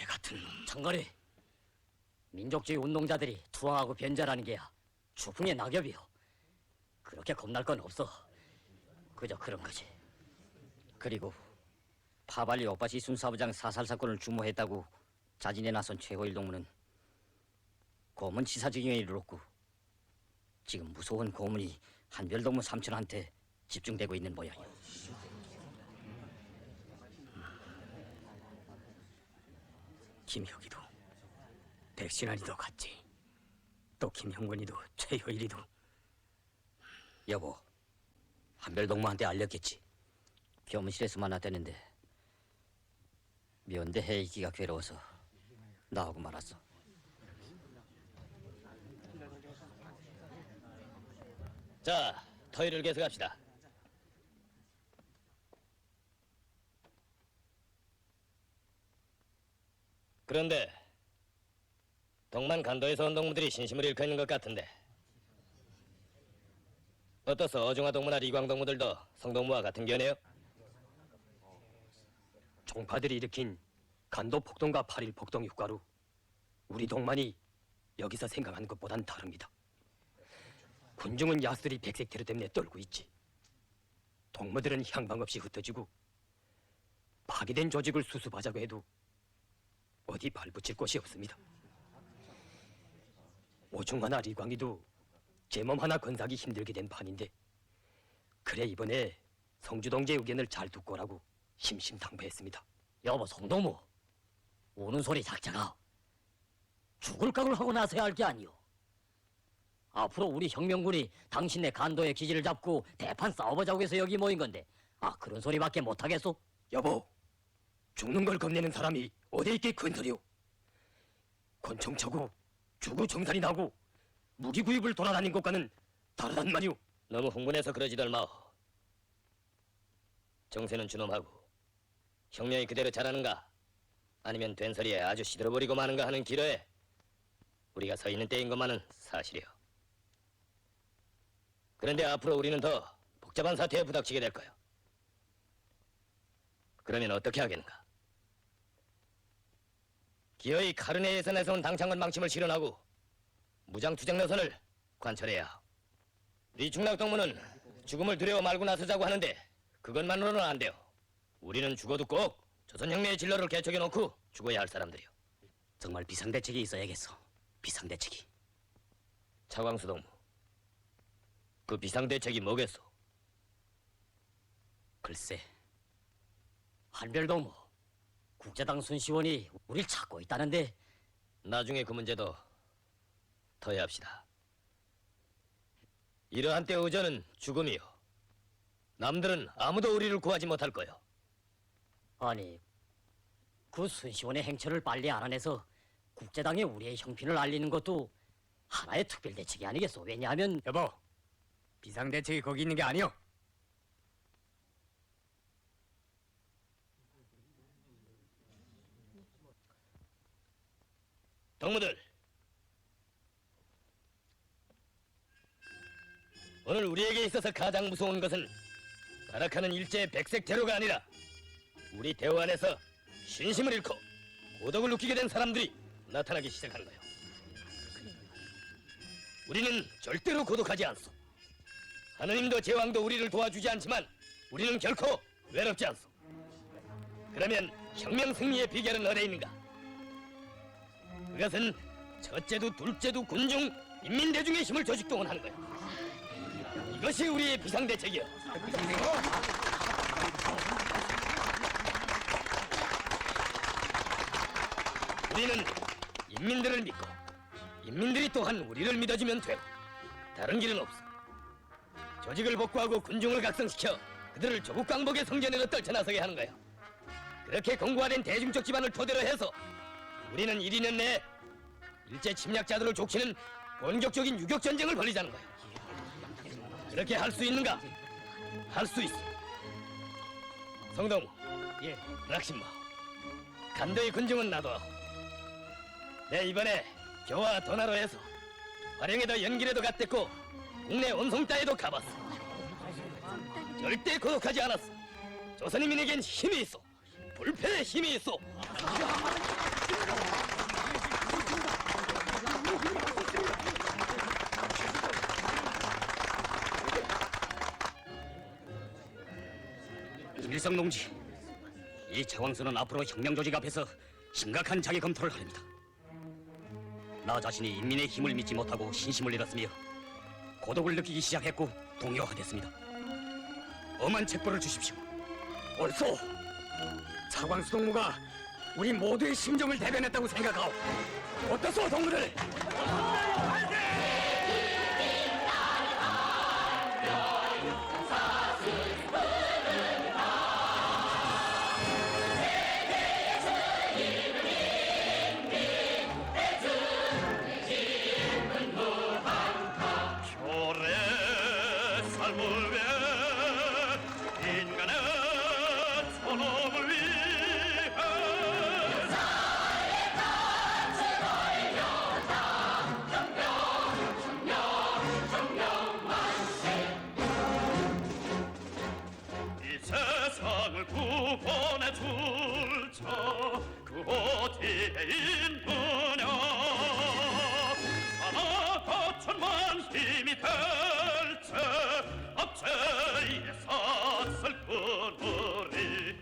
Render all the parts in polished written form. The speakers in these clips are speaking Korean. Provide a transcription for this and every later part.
같은 놈. 장거리 민족주의 운동자들이 투항하고 변절하는 게야 추풍의 낙엽이요. 그렇게 겁날 건 없어. 그저 그런 거지. 그리고 파발리 오빠시 순사부장 사살 사건을 주모했다고 자진해 나선 최호일 동무는 고문 치사증에 이르렀고 지금 무서운 고문이 한별동무 삼촌한테 집중되고 있는 모양이오. 김혁이도 백신환이도 갔지. 또 김형권이도 최효일이도. 여보, 한별동무한테 알렸겠지. 교무실에서 만났다는데 면대해 있기가 괴로워서 나오고 말았어. 자, 토의를 계속합시다. 그런데 동만 간도에서 온 동무들이 신심을 잃고 있는 것 같은데 어떠서 어중화 동무나 리광 동무들도 성동무와 같은 견해요? 종파들이 일으킨 간도 폭동과 8.1 폭동 유가로 우리 동만이 여기서 생각하는 것보단 다릅니다. 군중은 야수들이 백색 테러 때문에 떨고 있지. 동무들은 향방 없이 흩어지고 파괴된 조직을 수습하자고 해도 어디 발붙일 곳이 없습니다. 오중화나 리광이도 제 몸 하나 건사기 힘들게 된 판인데 그래 이번에 성주동제 의견을 잘 듣고 오라고 심심당부했습니다. 여보, 성동무 우는 소리 작자가 죽을 각오를 하고 나서야 할 게 아니오. 앞으로 우리 혁명군이 당신네 간도의 기지를 잡고 대판 싸워보자고 해서 여기 모인 건데 그런 소리밖에 못하겠소? 여보, 죽는 걸 겁내는 사람이 어디 있게 큰 소리요. 권총 쳐고 주구 정산이 나고 무기 구입을 돌아다닌 것과는 다르단 말이오. 너무 흥분해서 그러지들 마오. 정세는 주놈하고 혁명이 그대로 자라는가 아니면 된 소리에 아주 시들어버리고 마는가 하는 기로에 우리가 서 있는 때인 것만은 사실이오. 그런데 앞으로 우리는 더 복잡한 사태에 부닥치게 될 거요. 그러면 어떻게 하겠는가? 기어이 카르네 예선에서 온 당창건 망침을 실현하고 무장투쟁 노선을 관철해야 하오. 리충락 동무는 죽음을 두려워 말고 나서자고 하는데 그것만으로는 안 돼요. 우리는 죽어도 꼭 조선혁명의 진로를 개척해놓고 죽어야 할 사람들이요. 정말 비상대책이 있어야겠어. 비상대책이. 차광수 동무, 그 비상대책이 뭐겠소? 글쎄, 한별동무, 국제당 순시원이 우릴 찾고 있다는데 나중에 그 문제도 터야합시다. 이러한 때 의전은 죽음이요. 남들은 아무도 우리를 구하지 못할 거요. 아니, 그 순시원의 행처를 빨리 알아내서 국제당에 우리의 형편을 알리는 것도 하나의 특별대책이 아니겠소. 왜냐하면 여보, 비상대책이 거기 있는 게 아니오. 동무들, 오늘 우리에게 있어서 가장 무서운 것은 발악하는 일제의 백색 테러가 아니라 우리 대우 안에서 신심을 잃고 고독을 느끼게 된 사람들이 나타나기 시작하는 거예요. 우리는 절대로 고독하지 않소. 하느님도 제왕도 우리를 도와주지 않지만 우리는 결코 외롭지 않소. 그러면 혁명 승리의 비결은 어디에 있는가? 그것은 첫째도 둘째도 군중 인민대중의 힘을 조직동원하는 거예요. 이것이 우리의 비상대책이요. 우리는 인민들을 믿고 인민들이 또한 우리를 믿어주면 돼요. 다른 길은 없어. 조직을 복구하고 군중을 각성시켜 그들을 조국 광복의 성전으로 떨쳐나서게 하는 거예요. 그렇게 공고화된 대중적 기반을 토대로 해서 우리는 1~2년 내에 일제 침략자들을 족치는 본격적인 유격전쟁을 벌이자는 거예요. 그렇게 할 수 있는가? 할 수 있어. 성동우, 예. 락신마, 간도의 군중은 놔둬. 내 이번에 교와 도나로에서 화령에도 연길에도 갔댔고 국내 온송따에도 가봤어. 절대 고독하지 않았어. 조선인민에겐 힘이 있어. 불패의 힘이 있어. 이성 농지, 이 차광수는 앞으로 혁명 조직 앞에서 심각한 자기 검토를 하렵니다. 나 자신이 인민의 힘을 믿지 못하고 신심을 잃었으며 고독을 느끼기 시작했고 동요화됐습니다. 엄한 책벌을 주십시오. 옳소. 차광수 동무가 우리 모두의 심정을 대변했다고 생각하오. 어떠소, 동무들? 별의 삶을 위해 인간의 존엄을 위해 이 세상을 구원해 줄 자 그 어디에 있느냐 하나 천만 힘이 될지 업체에 샀을 뿐으리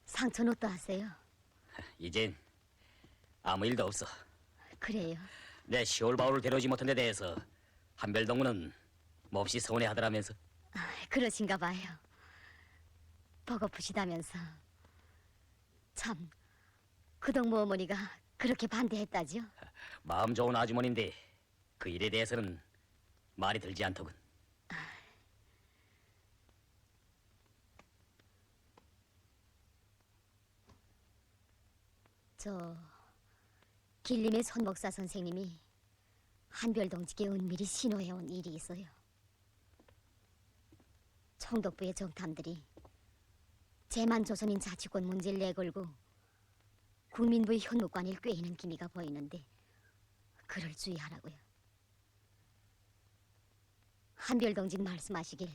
상처는 어떠하세요? 이젠 아무 일도 없어. 그래요. 내 시올바오를 데려오지 못한 데 대해서 한별동무는 몹시 서운해하더라면서. 그러신가 봐요. 버거푸시다면서. 참, 그 동무 어머니가 그렇게 반대했다죠? 마음 좋은 아주머니인데 그 일에 대해서는 말이 들지 않더군. 저 길림의 손목사 선생님이 한별동지께 은밀히 신호해온 일이 있어요. 총독부의 정탐들이 제만조선인 자치권 문제를 내걸고 국민부의 현무관을 꿰이는 기미가 보이는데 그를 주의하라고요. 한별동진 말씀하시길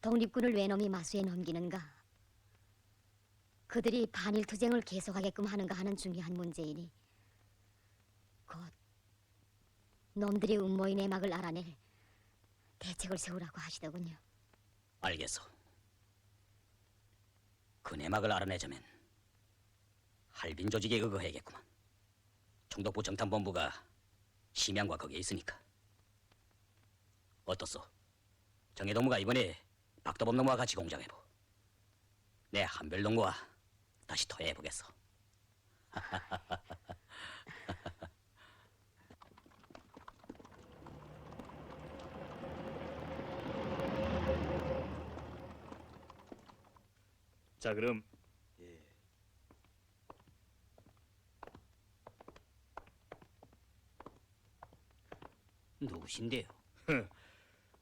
독립군을 외놈이 마수에 넘기는가 그들이 반일투쟁을 계속하게끔 하는가 하는 중요한 문제이니 곧 놈들이 음모의 내막을 알아낼 대책을 세우라고 하시더군요. 알겠어. 그 내막을 알아내자면 할빈 조직에 의거해야겠구만. 총독부 정탐본부가 심양과 거기에 있으니까. 어떻소? 정해동무가 이번에 박도범동무와 같이 공장해보. 내 한별동무와 다시 토해보겠어. 자 그럼 누구신데요?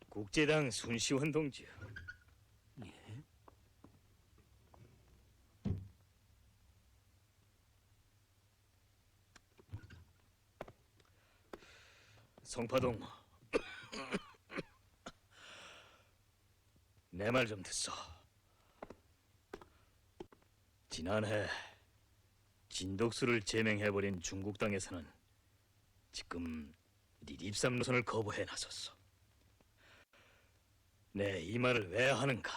국제당 순시원 동지요. 성파동 내 말 좀 듣소. 지난해 진독수를 제명해버린 중국 땅에서는 지금 리립삼 노선을 거부해 나섰어. 내 이 말을 왜 하는가?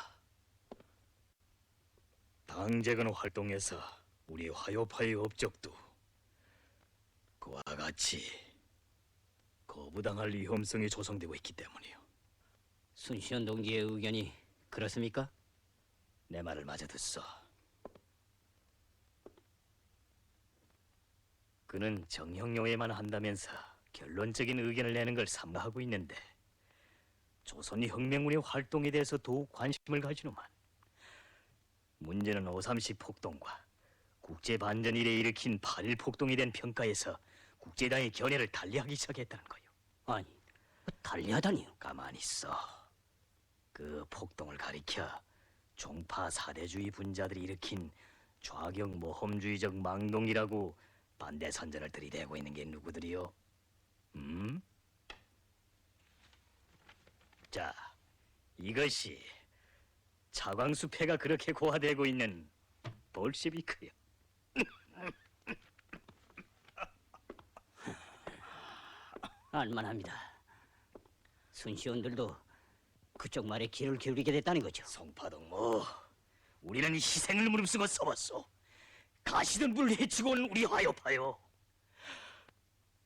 당재건 활동에서 우리 화요파의 업적도 그와 같이 거부당할 위험성이 조성되고 있기 때문이요. 순시현 동지의 의견이 그렇습니까? 내 말을 마저 듣소. 그는 정형요에만 한다면서 결론적인 의견을 내는 걸 삼가하고 있는데 조선이 혁명군의 활동에 대해서 더욱 관심을 가지노만. 문제는 5.30 폭동과 국제반전 일에 일으킨 8.1 폭동에 대한 평가에서 국제당의 견해를 달리하기 시작했다는 거요. 아니, 달리하다니요? 가만히 있어. 그 폭동을 가리켜 종파 사대주의 분자들이 일으킨 좌경 모험주의적 망동이라고 반대 선전을 들이대고 있는 게 누구들이요? 자, 이것이 차광수패가 그렇게 고화되고 있는 볼셰비크요. 알만합니다. 순시원들도 그쪽 말에 귀를 기울이게 됐다는 거죠. 송파동무, 우리는 희생을 무릅쓰고 써왔소. 가시던 불을 해치고 온 우리 화요파요.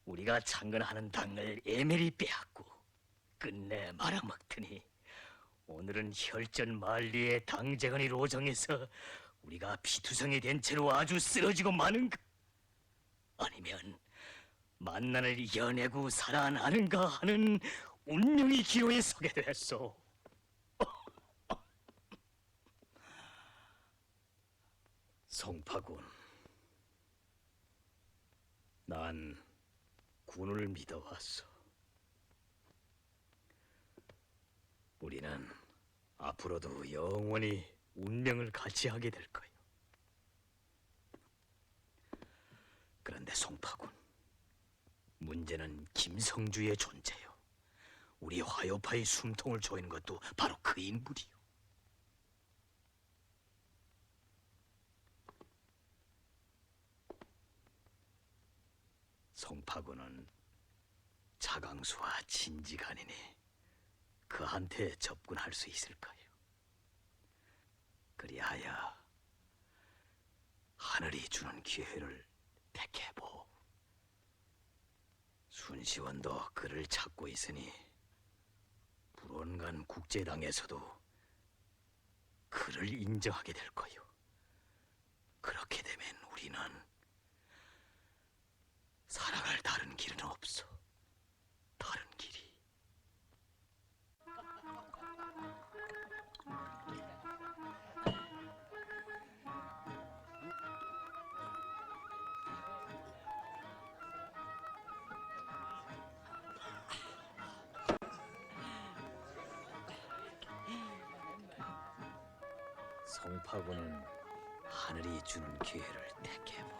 우리가 창건하는 당을 애멜이 빼앗고 끝내 말아먹더니 오늘은 혈전 만리의 당재건이 로정해서 우리가 피투성이 된 채로 아주 쓰러지고 마는가? 아니면 만난을 이겨내고 살아나는가 하는 운명의 기로에 서게 됐소. 송파군, 난 군을 믿어왔어. 우리는 앞으로도 영원히 운명을 같이 하게 될 거야. 그런데 송파군, 문제는 김성주의 존재요. 우리 화요파의 숨통을 조이는 것도 바로 그 인물이요. 송파군은 차강수와 진지간이니 그한테 접근할 수 있을까요? 그리하여 하늘이 주는 기회를 택해보. 순시원도 그를 찾고 있으니 불원간 국제당에서도 그를 인정하게 될 거요. 그렇게 되면 우리는 살아갈 다른 길은 없어. 다른 길이. 송파군은 하늘이 주는 기회를 택해보.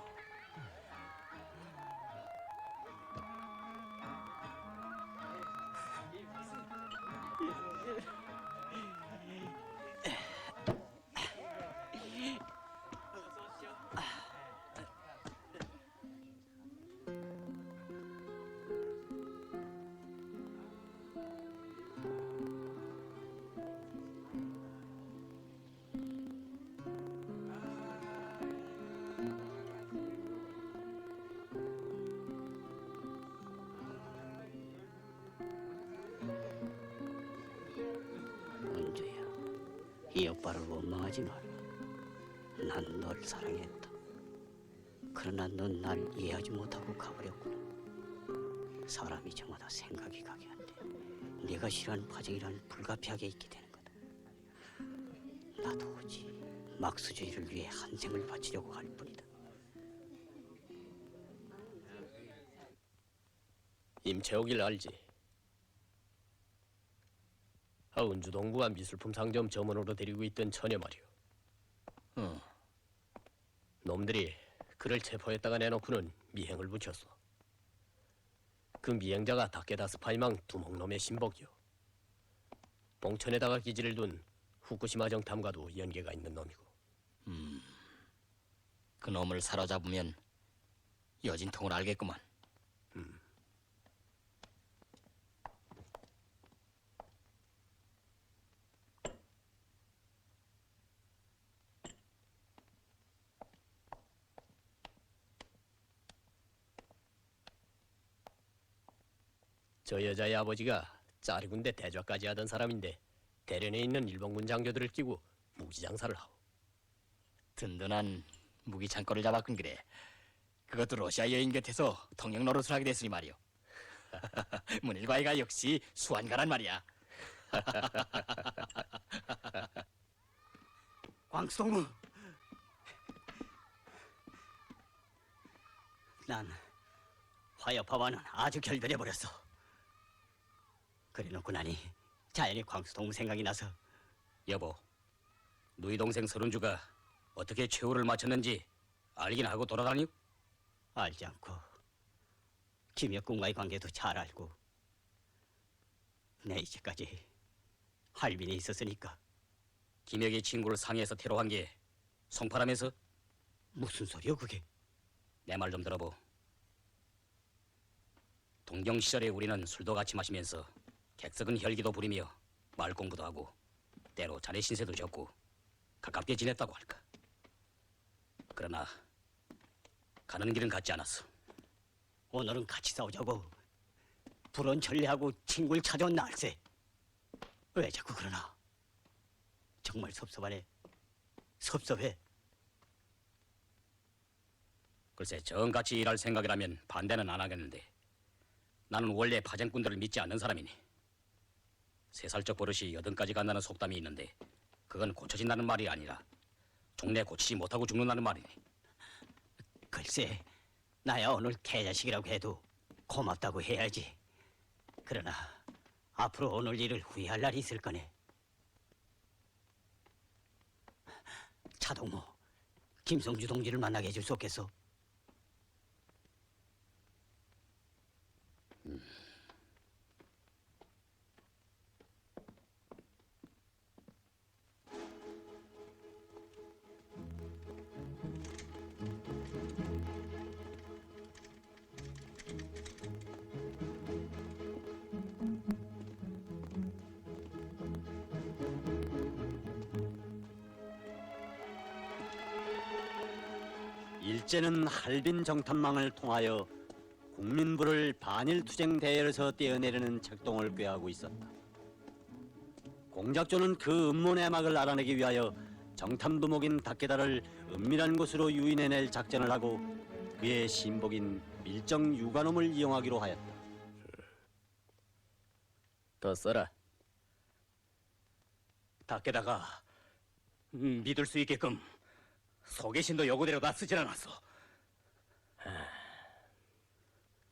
은주야, 이 오빠를 원망하지 마라. 난 널 사랑했다. 그러나 넌 날 이해하지 못하고 가버렸구나. 사람이 저마다 생각이 가게 한데 네가 싫어하는 과정이란 불가피하게 있게 되는 거다. 나도 오지 막수주의를 위해 한 생을 바치려고 할 뿐이다. 임채옥이를 알지? 은주 동부가 미술품 상점 점원으로 데리고 있던 처녀 말이오. 놈들이 그를 체포했다가 내놓고는 미행을 붙였어. 그 미행자가 다케다 스파이망 두목놈의 신복이요. 봉천에다가 기지를 둔 후쿠시마 정탐과도 연계가 있는 놈이고. 그 놈을 사로잡으면 여진통을 알겠구만. 저 여자의 아버지가 짜리군대 대좌까지 하던 사람인데 대련에 있는 일본군 장교들을 끼고 무기 장사를 하오. 든든한 무기 창고를 잡았군 그래. 그것도 러시아 여인 곁에서 통역 노릇을 하게 됐으니 말이오. 문일과이가 역시 수완가란 말이야. 광수동무, 난 화여파와는 아주 결별해버렸어. 그래놓고 나니 자연히 광수동무 생각이 나서. 여보, 누이 동생 서른주가 어떻게 최후를 마쳤는지 알긴 하고 돌아다니오? 알지 않고 김혁군과의 관계도 잘 알고 내 이제까지 할빈이 있었으니까. 김혁의 친구를 상해에서 테러한 게 송파라면서? 무슨 소리여 그게? 내 말 좀 들어보. 동경 시절에 우리는 술도 같이 마시면서 객석은 혈기도 부리며 말 공부도 하고 때로 자네 신세도 졌고 가깝게 지냈다고 할까. 그러나 가는 길은 같지 않았어. 오늘은 같이 싸우자고 불온 천리하고 친구를 찾아온 날세. 왜 자꾸 그러나? 정말 섭섭하네. 섭섭해. 글쎄 정같이 일할 생각이라면 반대는 안 하겠는데 나는 원래 파쟁꾼들을 믿지 않는 사람이니 세살적 버릇이 여든까지 간다는 속담이 있는데 그건 고쳐진다는 말이 아니라 종래 고치지 못하고 죽는다는 말이니. 글쎄, 나야 오늘 개자식이라고 해도 고맙다고 해야지. 그러나 앞으로 오늘 일을 후회할 날이 있을 거네. 차동무, 김성주 동지를 만나게 해줄 수 없겠어? 일제는 할빈 정탐망을 통하여 국민부를 반일투쟁 대열에서 떼어내려는 책동을 꾀하고 있었다. 공작조는 그 음모 내막을 알아내기 위하여 정탐두목인 다케다를 은밀한 곳으로 유인해낼 작전을 하고 그의 신복인 밀정 유관놈을 이용하기로 하였다. 더 써라. 다케다가 믿을 수 있게끔 소개신도 요구대로 다 쓰질 않았어.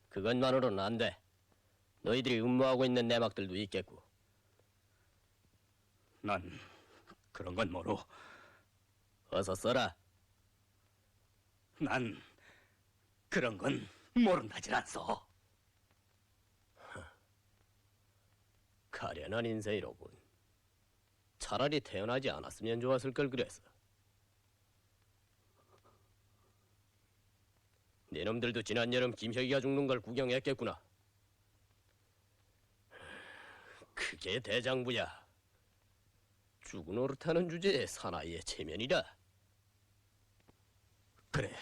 그것만으로는 안 돼. 너희들이 음모하고 있는 내막들도 있겠고. 난 그런 건 모르. 어서 써라. 난 그런 건 모른다질 않소. 가련한 인생이로군. 차라리 태어나지 않았으면 좋았을 걸 그랬어. 네 놈들도 지난 여름 김혁이가 죽는 걸 구경했겠구나. 그게 대장부야. 죽은 노릇하는 주제에 사나이의 체면이라. 그래,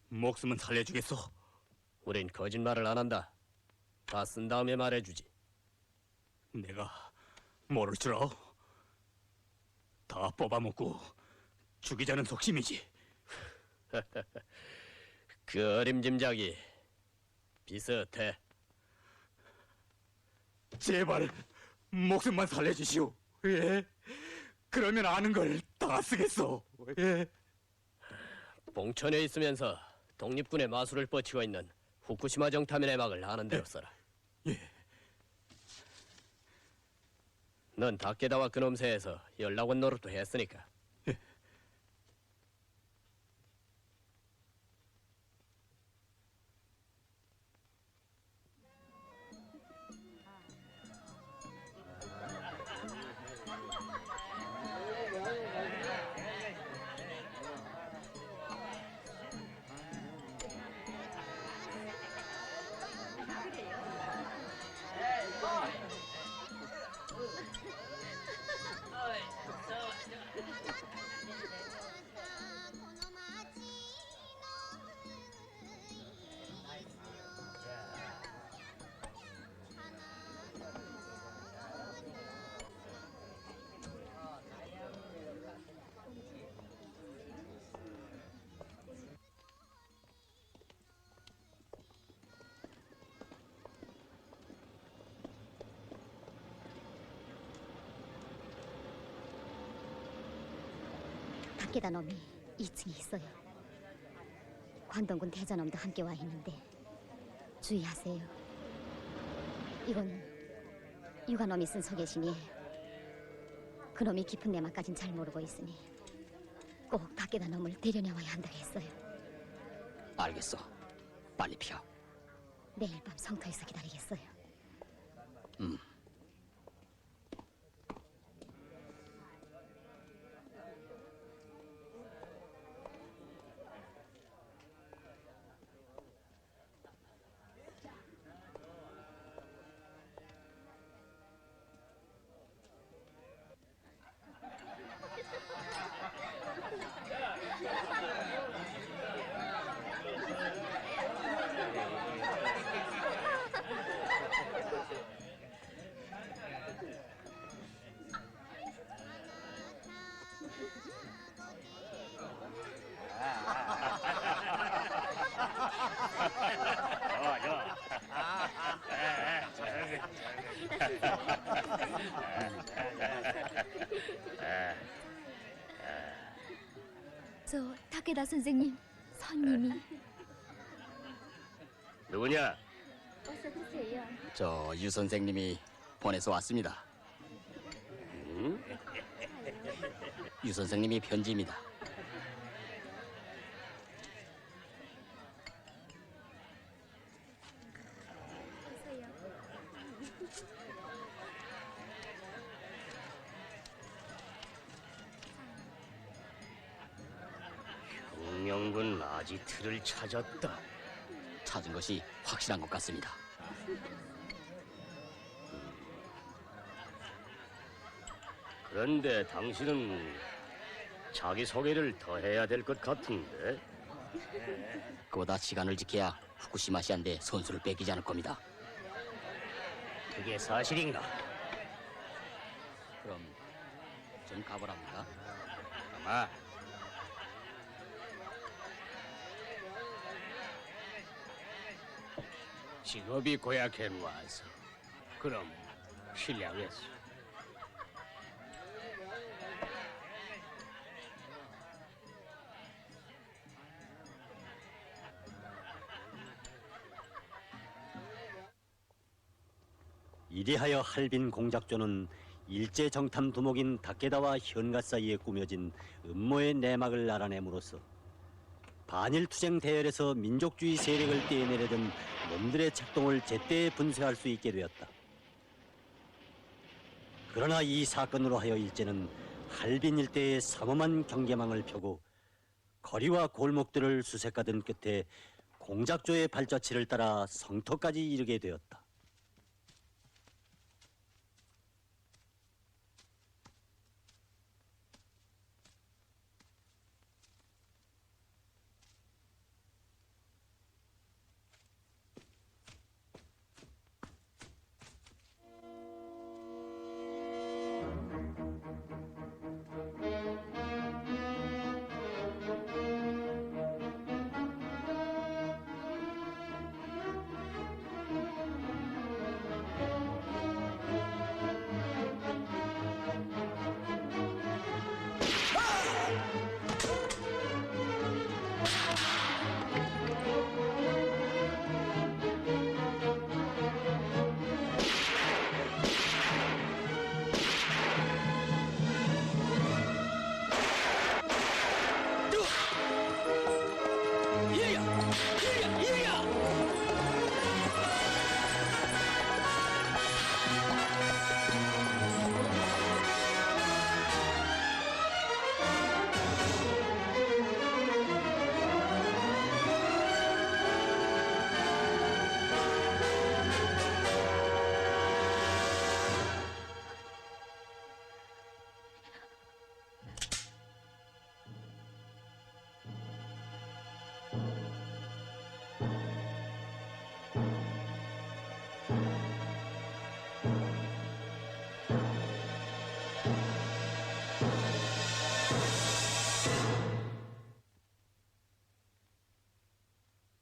목숨은 살려주겠소. 우린 거짓말을 안 한다. 다 쓴 다음에 말해주지. 내가 모를 줄 알아? 다 뽑아먹고 죽이자는 속심이지. 그 어림짐작이 비슷해. 제발 목숨만 살려주시오. 예? 그러면 아는 걸 다 쓰겠소. 예? 봉천에 있으면서 독립군의 마술을 뻗치고 있는 후쿠시마 정탐의 내막을 아는 대로 써라. 예. 넌 다케다와 그놈 새에서 연락원 노릇도 했으니까. 다케다 놈이 2층에 있어요. 관동군 대전놈도 함께 와 있는데 주의하세요. 이건 유관놈이 쓴 소개신이 그놈이 깊은 내막까진 잘 모르고 있으니 꼭 다케다 놈을 데려내와야 한다고 했어요. 알겠어. 빨리 피하. 내일 밤 성터에서 기다리겠어요. 저 타케다 선생님, 선님이. 누구냐? 어서 드세요. 저 유 선생님이 보내서 왔습니다. 유 선생님이 편지입니다. 혁명군 아지트를 찾았다. 찾은 것이 확실한 것 같습니다. 그런데 당신은 자기 소개를 더 해야 될 것 같은데. 그보다 시간을 지켜야 후쿠시마 시한테 선수를 뺏기지 않을 겁니다. 그게 사실인가? 그럼 전 가보랍니다. 아마 직업이 고약해로 와서 그럼 실례하겠소. 이리하여 할빈 공작조는 일제 정탐 두목인 다케다와 현가 사이에 꾸며진 음모의 내막을 알아냄으로써 반일 투쟁 대열에서 민족주의 세력을 떼내려던 놈들의 책동을 제때 분쇄할 수 있게 되었다. 그러나 이 사건으로 하여 일제는 할빈 일대에 삼엄한 경계망을 펴고 거리와 골목들을 수색하던 끝에 공작조의 발자취를 따라 성터까지 이르게 되었다.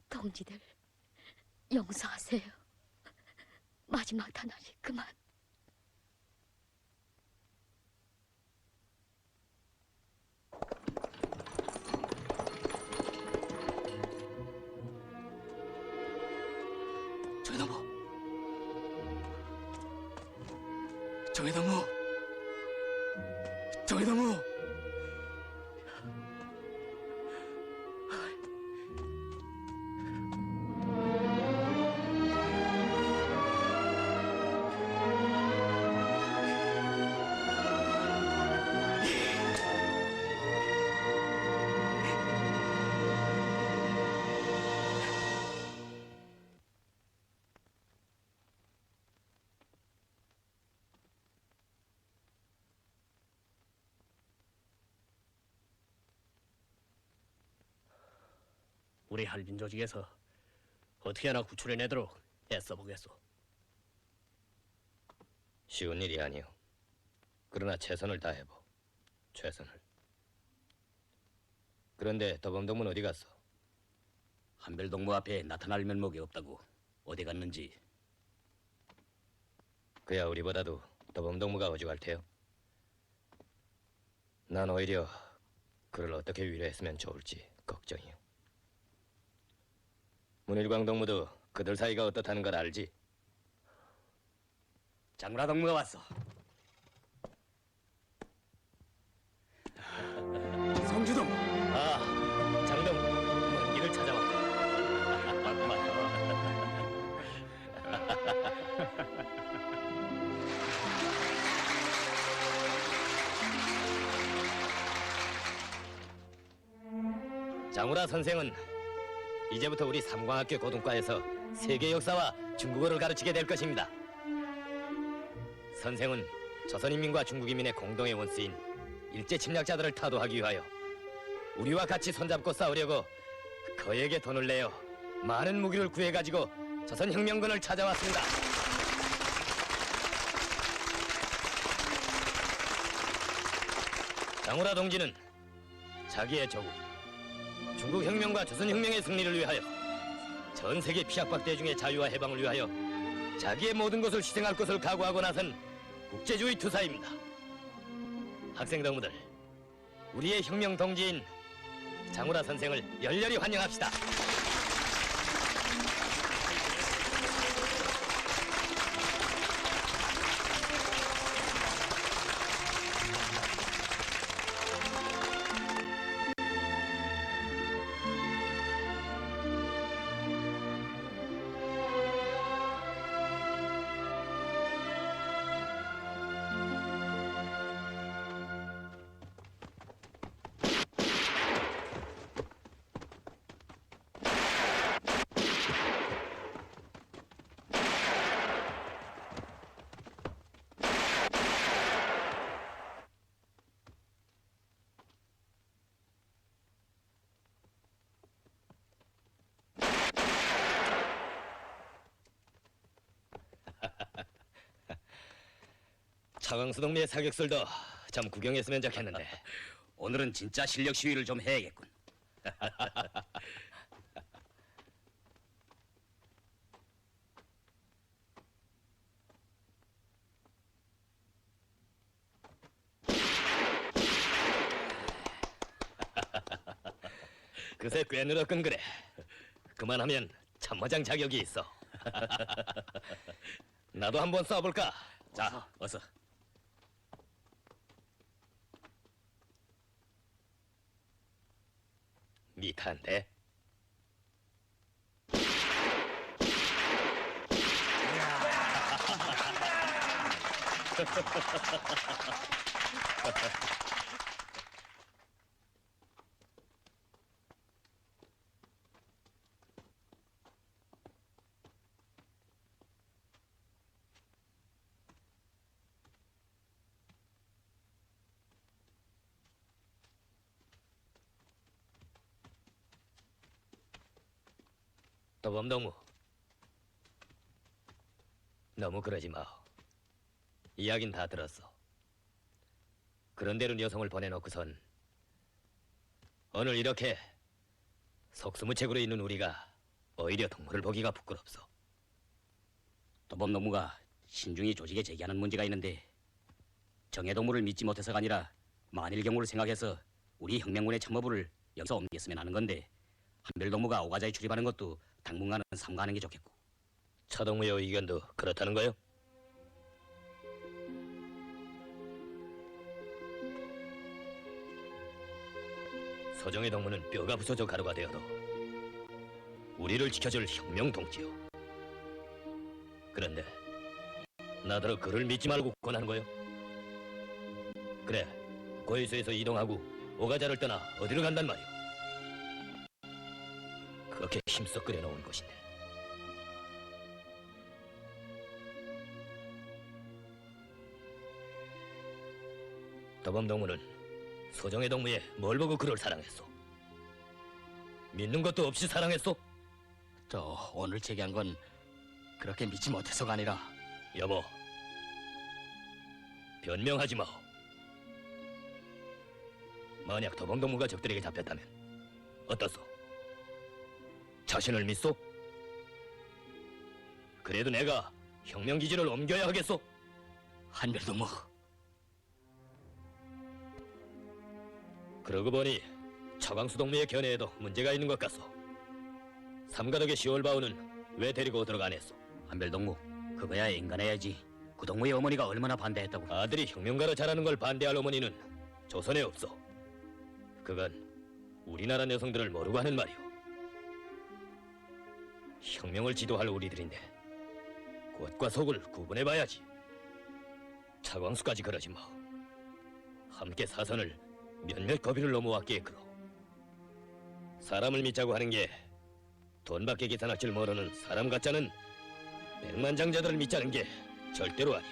동지들, 용서하세요. 마지막 단원이 그만. 저기 너무 저기 너무 저기 너무 우리 할빈 조직에서 어떻게 하나 구출해내도록 애써보겠소. 쉬운 일이 아니오. 그러나 최선을 다해보. 최선을. 그런데 더범동문 어디 갔어? 한별동무 앞에 나타날 면목이 없다고 어디 갔는지. 그야 우리보다도 더범동무가 어죽할 테요. 난 오히려 그를 어떻게 위로했으면 좋을지 걱정이오. 문일광 동무도 그들 사이가 어떻다는 걸 알지? 장우라 동무가 왔어. 성주동. 아, 장동무. 먼 길을 찾아왔고. 장우라 선생은 이제부터 우리 삼광학교 고등과에서 세계 역사와 중국어를 가르치게 될 것입니다. 선생은 조선인민과 중국인민의 공동의 원수인 일제 침략자들을 타도하기 위하여 우리와 같이 손잡고 싸우려고 거액의 돈을 내어 많은 무기를 구해가지고 조선혁명군을 찾아왔습니다. 장우라 동지는 자기의 조국 중국 혁명과 조선 혁명의 승리를 위하여 전 세계 피약박대중의 자유와 해방을 위하여 자기의 모든 것을 희생할 것을 각오하고 나선 국제주의 투사입니다. 학생 동무들, 우리의 혁명 동지인 장우라 선생을 열렬히 환영합시다. 차광수 동미의 사격술도 참 구경했으면 좋겠는데 오늘은 진짜 실력 시위를 좀 해야겠군. 그새 꽤 늘었군 그래. 그만하면 참모장 자격이 있어. 나도 한번 쏴볼까? 자, 어서. 미탄데. 도범동무, 너무 그러지 마. 이야긴 다 들었어. 그런대로 여성을 보내놓고선 오늘 이렇게 속수무책으로 있는 우리가 오히려 동무를 보기가 부끄럽소. 도범동무가 신중히 조직에 제기하는 문제가 있는데 정예동무를 믿지 못해서가 아니라 만일 경우를 생각해서 우리 혁명군의 참모부를 여기서 옮겼으면 하는 건데 한별동무가 오가자에 출입하는 것도 당분간은 삼가하는 게 좋겠고. 차동무의 의견도 그렇다는 거요? 서정의 동무는 뼈가 부서져 가루가 되어도 우리를 지켜줄 혁명 동지요. 그런데 나더러 그를 믿지 말고 권하는 거요? 그래, 고해수에서 이동하고 오가자를 떠나 어디로 간단 말이오? 그렇게 힘써 끓여놓은 것인데. 도범동무는 소정의 동무에 뭘 보고 그를 사랑했소? 믿는 것도 없이 사랑했소? 저 오늘 제기한 건 그렇게 믿지 못해서가 아니라 여보, 변명하지 마오. 만약 도봉동무가 적들에게 잡혔다면 어떻소? 자신을 믿소? 그래도 내가 혁명기지를 옮겨야 하겠소? 한별동무 그러고 보니 차광수 동무의 견해에도 문제가 있는 것 같소. 삼가덕의 시월바우는 왜 데리고 들어가냈소? 한별동무, 그거야 인간해야지. 그 동무의 어머니가 얼마나 반대했다고. 아들이 혁명가로 자라는 걸 반대할 어머니는 조선에 없어. 그건 우리나라 여성들을 모르고 하는 말이오. 혁명을 지도할 우리들인데 겉과 속을 구분해봐야지. 차광수까지 그러지 마. 함께 사선을 몇몇 거비를 넘어왔기에 그러. 사람을 믿자고 하는 게 돈밖에 계산할 줄 모르는 사람 같자는 백만장자들을 믿자는 게 절대로 아니오.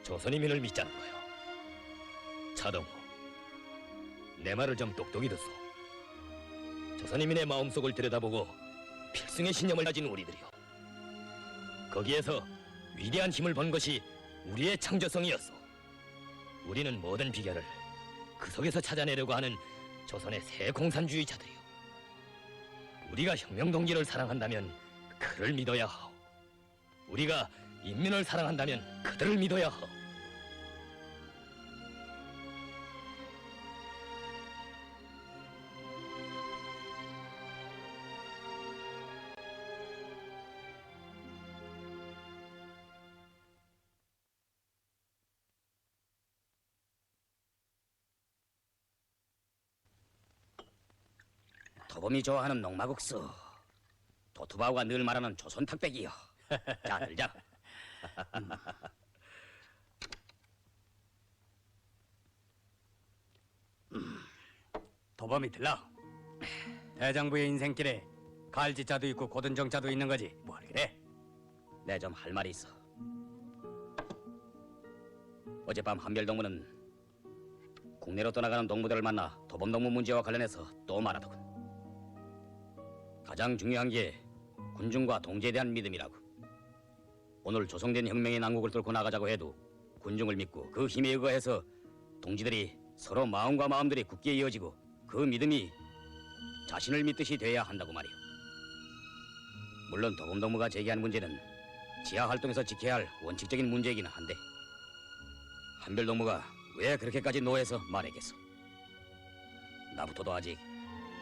조선인민을 믿자는 거요. 차동우, 내 말을 좀 똑똑히 듣소. 조선인민의 마음속을 들여다보고 필승의 신념을 가진 우리들이요. 거기에서 위대한 힘을 본 것이 우리의 창조성이었소. 우리는 모든 비결을 그 속에서 찾아내려고 하는 조선의 새 공산주의자들이요. 우리가 혁명 동지를 사랑한다면 그를 믿어야 하오. 우리가 인민을 사랑한다면 그들을 믿어야 하오. 도범이 좋아하는 농마국수. 도투바오가 늘 말하는 조선 탁백이요. 자, 들자. 도범이 들라. 대장부의 인생길에 갈지자도 있고 고든정자도 있는 거지. 뭘 그래? 내 좀 할 말이 있어. 어젯밤 한별동무는 국내로 떠나가는 동무들을 만나 도범동무 문제와 관련해서 또 말하더군. 가장 중요한 게 군중과 동지에 대한 믿음이라고. 오늘 조성된 혁명의 난국을 뚫고 나가자고 해도 군중을 믿고 그 힘에 의거해서 동지들이 서로 마음과 마음들이 굳게 이어지고 그 믿음이 자신을 믿듯이 돼야 한다고 말이오. 물론 도범동무가 제기한 문제는 지하 활동에서 지켜야 할 원칙적인 문제이긴 한데 한별동무가 왜 그렇게까지 노해서 말했겠어? 나부터도 아직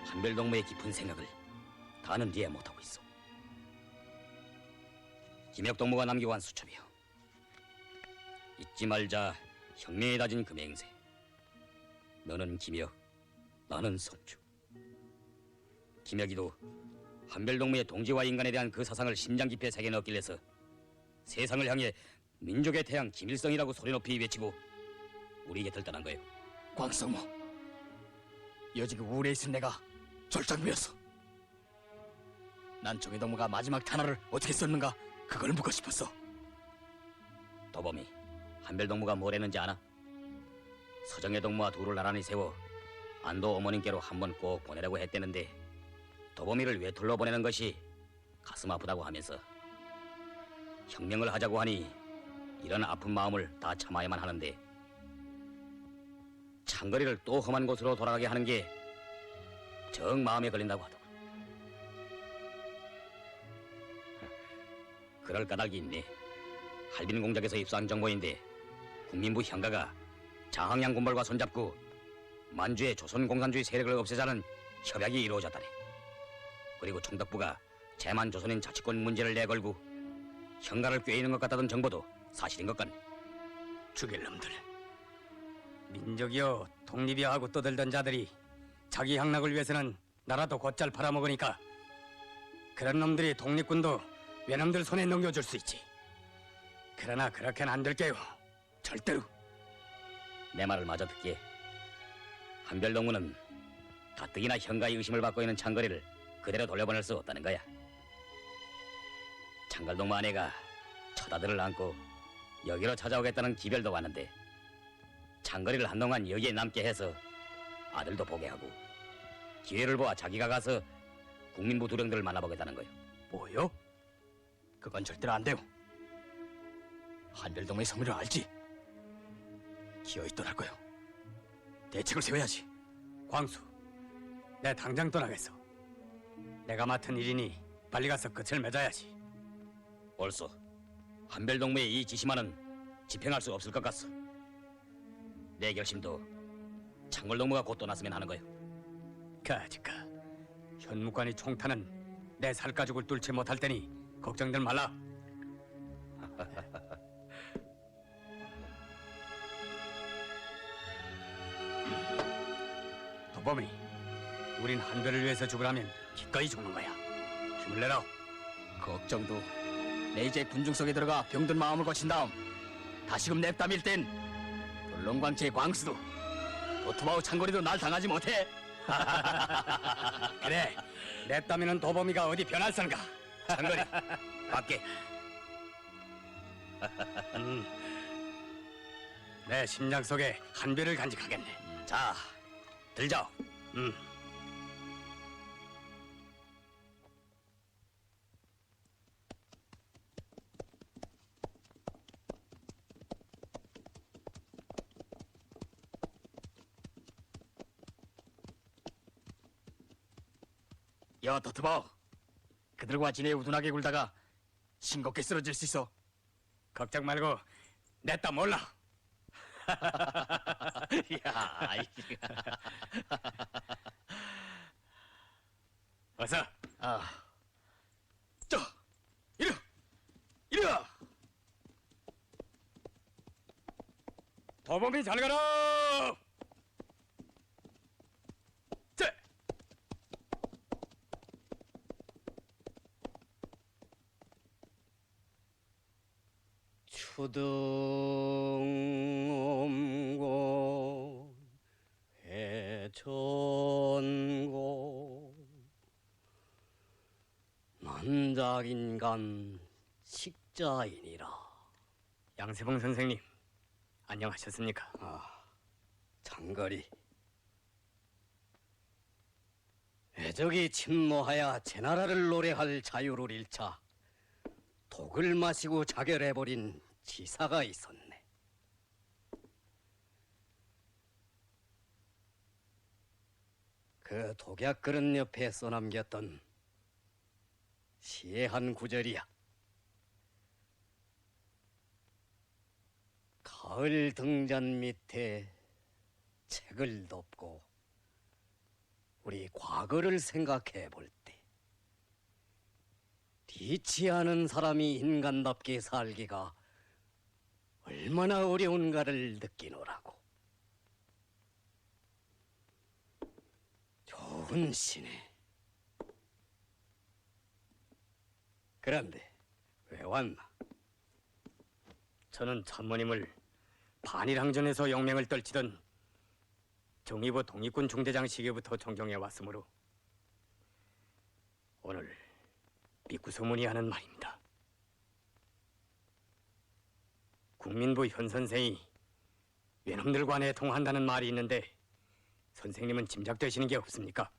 한별동무의 깊은 생각을 다는 이해 못하고 있어. 김혁동무가 남기고 한 수첩이요. 잊지 말자 혁명에 다진 그 맹세. 너는 김혁, 나는 성주. 김혁이도 한별동무의 동지와 인간에 대한 그 사상을 심장 깊이 새겨 넣길래서 세상을 향해 민족의 태양 김일성이라고 소리 높이 외치고 우리 곁을 떠난 거예요. 광성모, 여지그 우울에 있은 내가 절장부였어. 난 정의동무가 마지막 탄화를 어떻게 썼는가 그걸 묻고 싶었어. 도범이 한별동무가 뭘 했는지 아나? 서정의 동무와 둘을 나란히 세워 안도 어머님께로 한번 꼭 보내라고 했대는데 도범이를 외톨로 보내는 것이 가슴 아프다고 하면서 혁명을 하자고 하니 이런 아픈 마음을 다 참아야만 하는데 창거리를 또 험한 곳으로 돌아가게 하는 게 정 마음에 걸린다고 하더군. 그럴 까닭이 있네. 할빈 공작에서 입수한 정보인데 국민부 향가가 장항양 군벌과 손잡고 만주의 조선공산주의 세력을 없애자는 협약이 이루어졌다네. 그리고 총독부가 재만 조선인 자치권 문제를 내걸고 현가를 꿰이는 것 같다던 정보도 사실인 것 같네. 죽일 놈들. 민족이여 독립이여 하고 떠들던 자들이 자기 향락을 위해서는 나라도 곧잘 팔아먹으니까 그런 놈들이 독립군도 외놈들 손에 넘겨줄 수 있지. 그러나 그렇게는 안 될게요. 절대로. 내 말을 마저 듣기에 한별동무는 가뜩이나 현가의 의심을 받고 있는 창거리를 그대로 돌려보낼 수 없다는 거야. 창갈동무 아내가 처다들을 안고 여기로 찾아오겠다는 기별도 왔는데 창거리를 한동안 여기에 남게 해서 아들도 보게 하고 기회를 보아 자기가 가서 국민부 두령들을 만나보겠다는 거요. 뭐요? 그건 절대로 안 돼요. 한별동의 성미를 알지? 기어 있더랄 거요. 대책을 세워야지. 광수, 내 당장 떠나겠어. 내가 맡은 일이니 빨리 가서 끝을 맺어야지. 벌써 한별동무의 이 지시만은 집행할 수 없을 것 같소. 내 결심도 창궐동무가 곧 떠났으면 하는 거요. 가지가 현무관이 총탄은 내 살가죽을 뚫지 못할 테니 걱정들 말라. 도범이, 우린 한별을 위해서 죽으라면 기꺼이 죽는 거야. 힘을 내라. 걱정도. 내 이제 군중석에 들어가 병든 마음을 거친 다음 다시금 냅다 밀 땐 돌롱광채 광수도 도토바우 창거리도 날 당하지 못해. 그래, 냈다면은 도범이가 어디 변할 선가. 장거리 밖에. 내 심장 속에 한별을 간직하겠네. 자, 들자. 야 도토바우, 그들과 지내 우둔하게 굴다가 싱겁게 쓰러질 수 있어. 걱정 말고 냈다 몰라. 야, 어서. 이리 도범이 잘 가라. 추등엄곤 해천곤 난작인간 식자이니라. 양세봉 선생님, 안녕하셨습니까? 장거리 애적이 침노하여 제나라를 노래할 자유를 잃자 독을 마시고 자결해버린 지사가 있었네. 그 독약 그릇 옆에 써남겼던 시의 한 구절이야. 가을 등잔 밑에 책을 덮고 우리 과거를 생각해 볼 때 리치 않은 사람이 인간답게 살기가 얼마나 어려운가를 느끼노라고. 좋은 시네. 그런데 왜 왔나? 저는 참모님을 반일항전에서 영맹을 떨치던 정의부 독립군 중대장 시기부터 존경해 왔으므로 오늘 미구소문이 하는 말입니다. 국민부 현 선생이 외놈들과 내통한다는 말이 있는데 선생님은 짐작되시는 게 없습니까?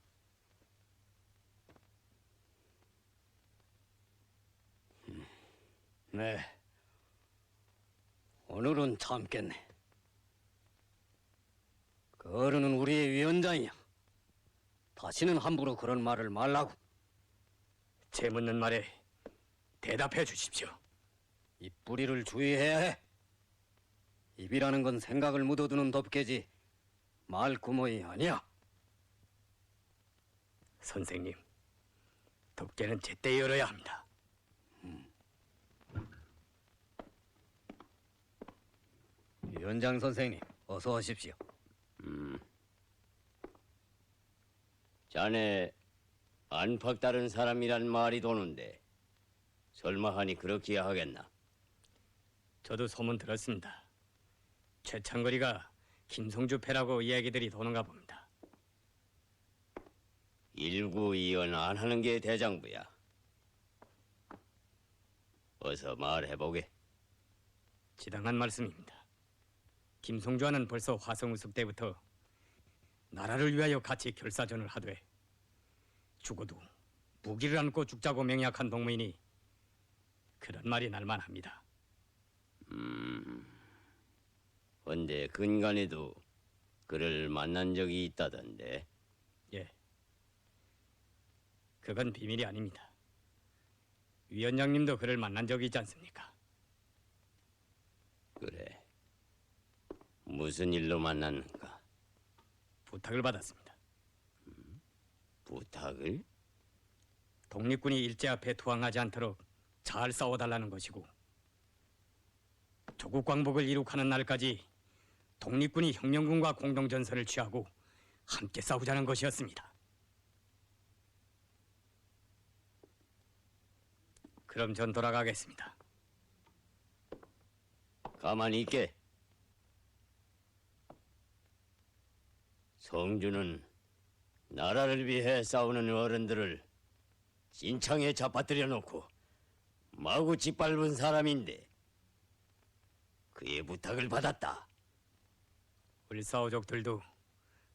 네, 오늘은 참겠네. 그 어른은 우리의 위원장이야. 다시는 함부로 그런 말을 말라고. 제 묻는 말에 대답해 주십시오. 입뿌리를 주의해야 해. 입이라는 건 생각을 묻어두는 덮개지 말구멍이 아니야. 선생님, 덮개는 제때 열어야 합니다. 위원장 선생님, 어서 오십시오. 자네 안팎 다른 사람이란 말이 도는데 설마 하니 그렇게 하겠나? 저도 소문 들었습니다. 최창거리가 김성주 패라고 이야기들이 도는가 봅니다. 일구이연 안 하는 게 대장부야. 어서 말해보게. 지당한 말씀입니다. 김성주와는 벌써 화성우습 때부터 나라를 위하여 같이 결사전을 하되 죽어도 무기를 안고 죽자고 맹약한 동무이니 그런 말이 날만합니다. 근데 근간에도 그를 만난 적이 있다던데. 예, 그건 비밀이 아닙니다. 위원장님도 그를 만난 적이 있지 않습니까? 그래. 무슨 일로 만났는가? 부탁을 받았습니다. 부탁을? 독립군이 일제 앞에 투항하지 않도록 잘 싸워달라는 것이고 조국 광복을 이룩하는 날까지 독립군이 혁명군과 공동전선을 취하고 함께 싸우자는 것이었습니다. 그럼 전 돌아가겠습니다. 가만히 있게. 성주는 나라를 위해 싸우는 어른들을 진창에 잡아들여 놓고 마구 짓밟은 사람인데 그의 부탁을 받았다. 을사오족들도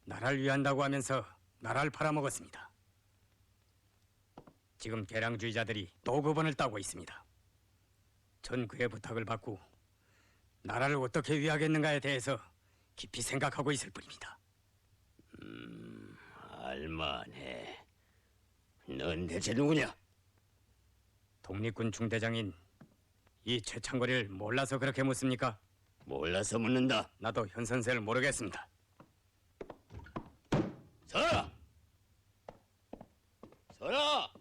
나라를 위한다고 하면서 나라를 팔아먹었습니다. 지금 개량주의자들이 또 그번을 따고 있습니다. 전 그의 부탁을 받고 나라를 어떻게 위하겠는가에 대해서 깊이 생각하고 있을 뿐입니다. 알만해. 넌 대체 누구냐? 독립군 중대장인 이 최창거리를 몰라서 그렇게 묻습니까? 몰라서 묻는다. 나도 현 선생을 모르겠습니다. 서라! 서라!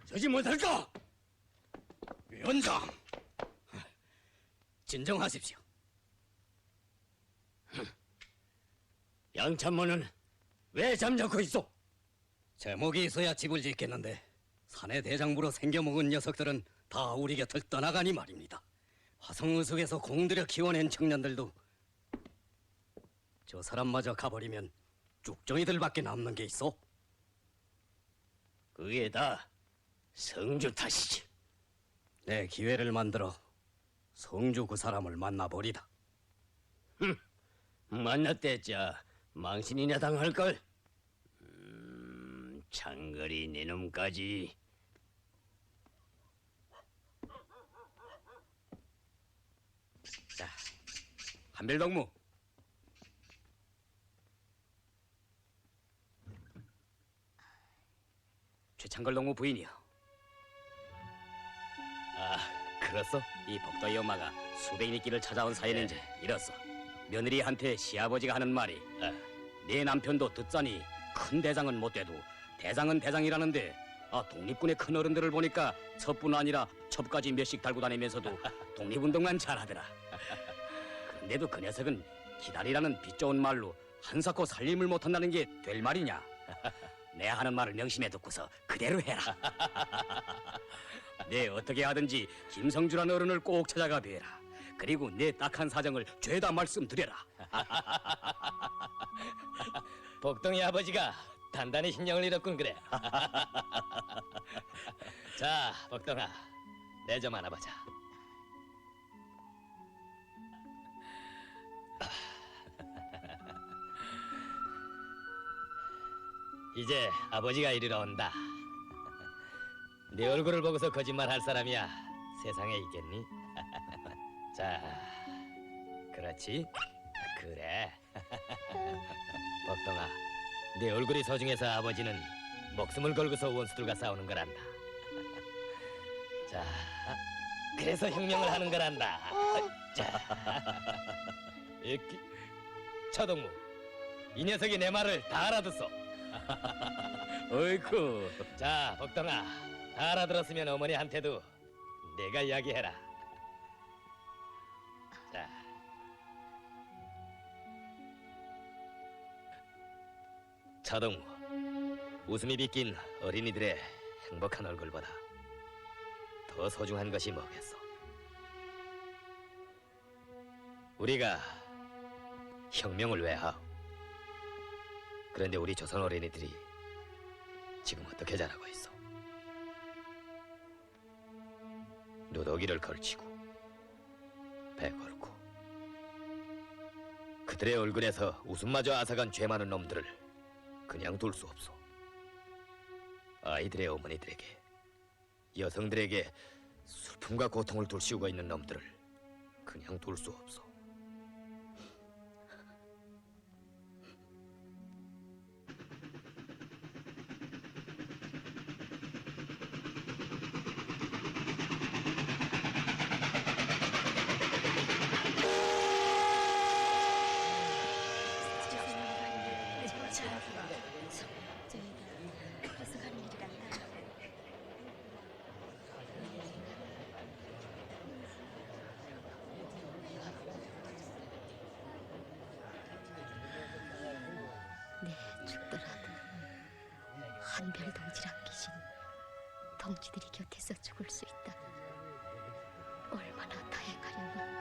서지 못할까? 위원장, 진정하십시오. 양참모는 왜 잠자코 있어? 제목이 있어야 집을 짓겠는데 사내 대장부로 생겨먹은 녀석들은 다 우리 곁을 떠나가니 말입니다. 화성의석에서 공들여 키워낸 청년들도 저 사람마저 가버리면 쭉정이들밖에 남는 게 있어. 그게 다 성주 탓이지. 내 기회를 만들어 성주 그 사람을 만나버리다. 만났댔자 망신이나 당할걸. 장거리 네 놈까지. 자, 한별동무. 최창걸 동무 부인이요. 그렇소? 이 복도의 엄마가 수백리 길을 찾아온 사연인지 이렇소. 며느리한테 시아버지가 하는 말이 내 남편도 듣자니 큰 대장은 못 돼도 대장은 대장이라는데 독립군의 큰 어른들을 보니까 첩뿐 아니라 첩까지 몇씩 달고 다니면서도 독립운동만 잘하더라. 그런데도 그 녀석은 기다리라는 빚 좋은 말로 한사코 살림을 못한다는 게 될 말이냐? 내 하는 말을 명심해 듣고서 그대로 해라. 네 어떻게 하든지 김성주란 어른을 꼭 찾아가 뵈라. 그리고 내 딱한 사정을 죄다 말씀드려라. 복동이 아버지가 단단히 신경을 잃었군 그래. 자, 복동아, 내 좀 안아보자. 이제 아버지가 이리로 온다. 네 얼굴을 보고서 거짓말 할 사람이야 세상에 있겠니? 자, 그렇지? 그래. 복동아, 네 얼굴이 소중해서 아버지는 목숨을 걸고서 원수들과 싸우는 거란다. 자, 그래서 혁명을 하는 거란다. 자, 차동무, 이 녀석이 내 말을 다 알아듣어. 어이쿠. 자, 복동아, 다 알아들었으면 어머니한테도 내가 이야기해라. 자, 차동무, 웃음이 비낀 어린이들의 행복한 얼굴보다 더 소중한 것이 뭐겠어? 우리가 혁명을 왜 하오? 그런데 우리 조선 어린이들이 지금 어떻게 자라고 있어? 누더기를 걸치고 배 걸고 그들의 얼굴에서 웃음마저 앗아간 죄 많은 놈들을 그냥 둘 수 없어. 아이들의 어머니들에게, 여성들에게 슬픔과 고통을 돌씌우고 있는 놈들을 그냥 둘 수 없어. 네, 죽더라도 한별 동지랑 계신 동지들이 곁에서 죽을 수 있다. 얼마나 다행하려나.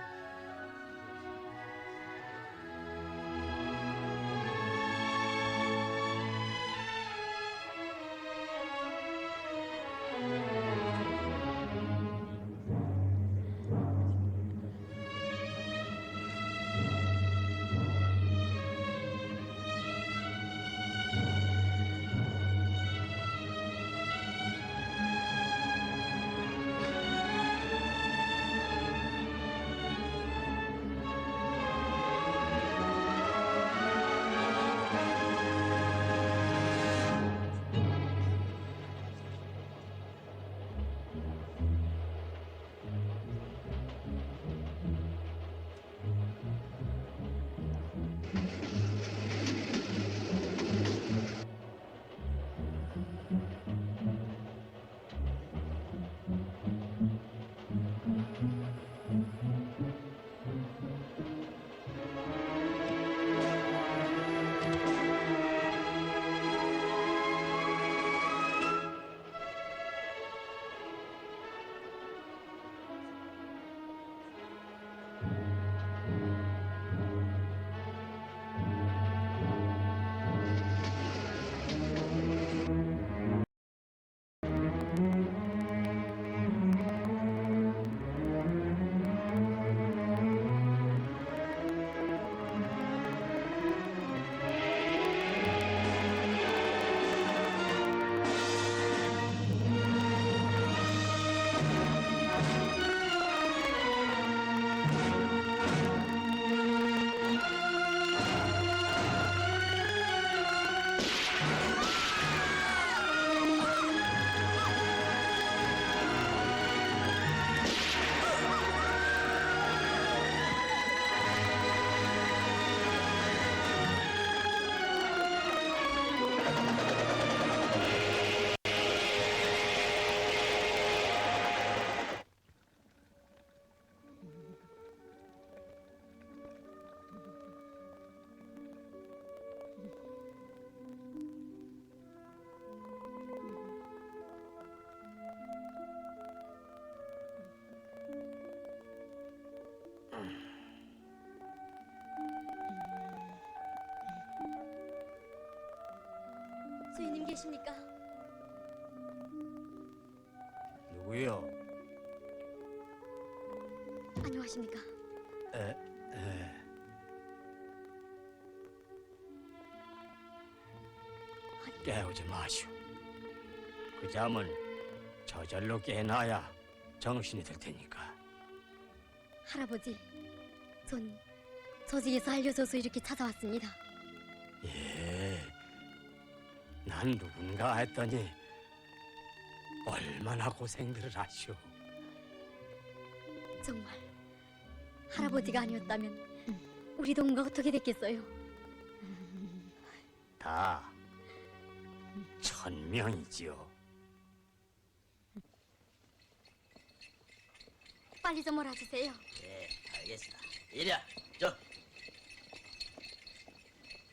주인님 계십니까? 누구요? 안녕하십니까? 깨우지 마시오. 그 잠은 저절로 깨놔야 정신이 들 테니까. 할아버지, 전 조직에서 알려져서 이렇게 찾아왔습니다. 예, 난 누군가 했더니 얼마나 고생들을 하시오. 정말 할아버지가 아니었다면 우리 동무가 어떻게 됐겠어요? 다 천명이지요. 빨리 좀 몰아주세요. 예, 알겠어. 이리야, 저.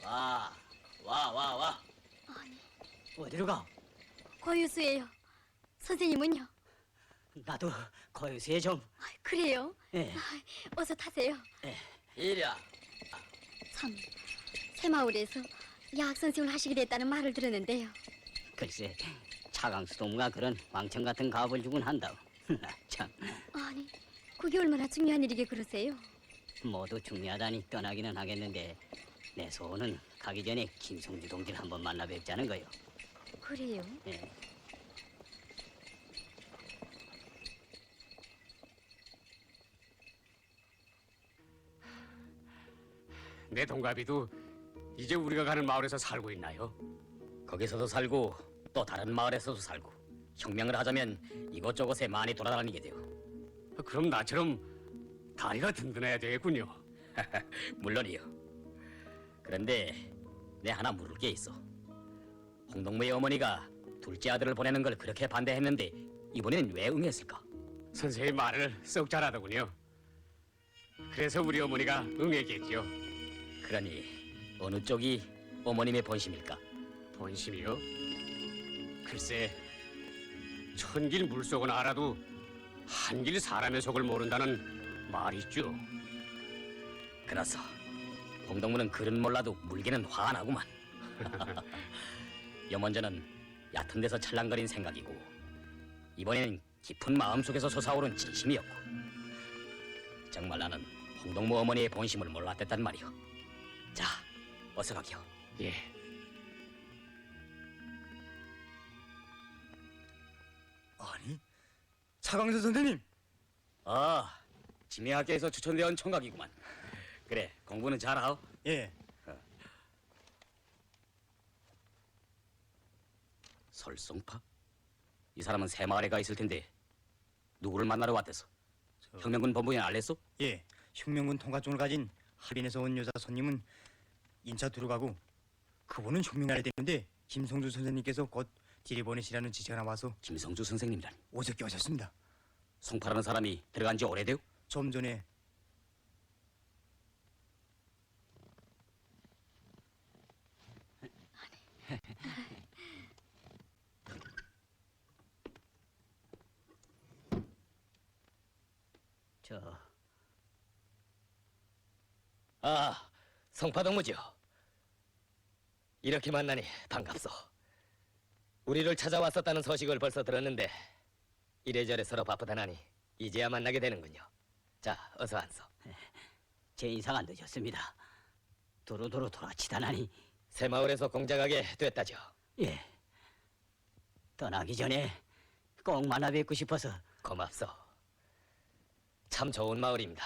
와. 아니, 어디로 가? 고유수예요. 선생님은요? 나도 거유수에 좀. 그래요? 예. 어서 타세요. 이리야. 참, 새마을에서 야학 선생을 하시게 됐다는 말을 들었는데요. 글쎄, 차강수 동무가 그런 왕청 같은 가업을 주곤 한다고. 나 참. 아니, 그게 얼마나 중요한 일이게 그러세요? 모두 중요하다니 떠나기는 하겠는데 내 소원은 가기 전에 김성주 동지를 한번 만나 뵙자는 거요. 그래요? 예. 내 동갑이도 이제 우리가 가는 마을에서 살고 있나요? 거기서도 살고 또 다른 마을에서도 살고 혁명을 하자면 이곳저곳에 많이 돌아다니게 돼요. 그럼 나처럼 다리가 든든해야 되겠군요. 물론이요. 그런데 내 하나 물을 게 있어. 홍동무의 어머니가 둘째 아들을 보내는 걸 그렇게 반대했는데 이번에는 왜 응했을까? 선생님 말을 썩 잘하더군요. 그래서 우리 어머니가 응했겠지요. 그러니 어느 쪽이 어머님의 본심일까? 본심이요? 글쎄, 천길 물속은 알아도 한길 사람의 속을 모른다는 말이 있죠. 그래서 홍동무는 글은 몰라도 물기는 화나구만. 염원전은 얕은 데서 찰랑거린 생각이고 이번에는 깊은 마음속에서 솟아오른 진심이었고 정말 나는 홍동무 어머니의 본심을 몰랐댔단 말이오. 자, 어서 가기요. 예. 아니, 차광수 선생님. 아, 지명학교에서 추천되어 온 총각이구만. 그래, 공부는 잘하오? 예. 설송파? 이 사람은 새마을에 가 있을 텐데 누구를 만나러 왔댔어? 혁명군 본부에 알렸어? 예. 혁명군 통과증을 가진 하빈에서 온 여자 손님은 인차 들어가고 그분은 혁명하려 되는데 김성주 선생님께서 곧 들이보내시라는 지시가 나와서 김성주 선생님이란 어저께 오셨습니다. 송파라는 사람이 들어간 지 오래돼요? 좀 전에 저 아, 성파동무죠. 이렇게 만나니 반갑소. 우리를 찾아왔었다는 소식을 벌써 들었는데 이래저래 서로 바쁘다나니 이제야 만나게 되는군요. 자, 어서 앉소. 제 인사가 늦었습니다. 도로도로 돌아치다나니 새마을에서 공작하게 됐다죠. 예. 떠나기 전에 꼭 만나 뵙고 싶어서 고맙소. 참 좋은 마을입니다.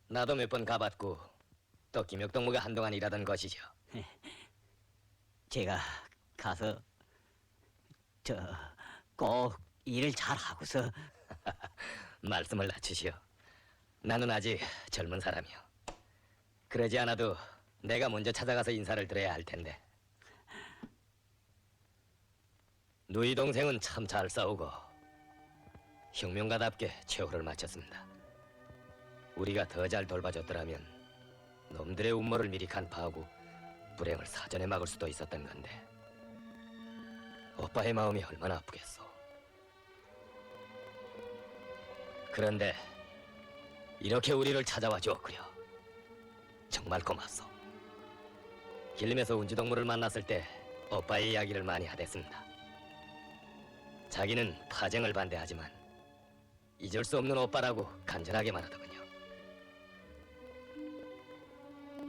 나도 몇 번 가봤고 또 김혁동무가 한동안 일하던 것이죠. 제가 가서 꼭 일을 잘 하고서 말씀을 낮추시오. 나는 아직 젊은 사람이요. 그러지 않아도 내가 먼저 찾아가서 인사를 드려야 할 텐데. 누이 동생은 참 잘 싸우고 혁명가답게 최후를 마쳤습니다. 우리가 더 잘 돌봐줬더라면 놈들의 음모를 미리 간파하고 불행을 사전에 막을 수도 있었던 건데 오빠의 마음이 얼마나 아프겠소. 그런데 이렇게 우리를 찾아와 주었구려. 정말 고맙소. 길림에서 운지동무를 만났을 때 오빠의 이야기를 많이 하댔습니다. 자기는 파쟁을 반대하지만 잊을 수 없는 오빠라고 간절하게 말하더군요.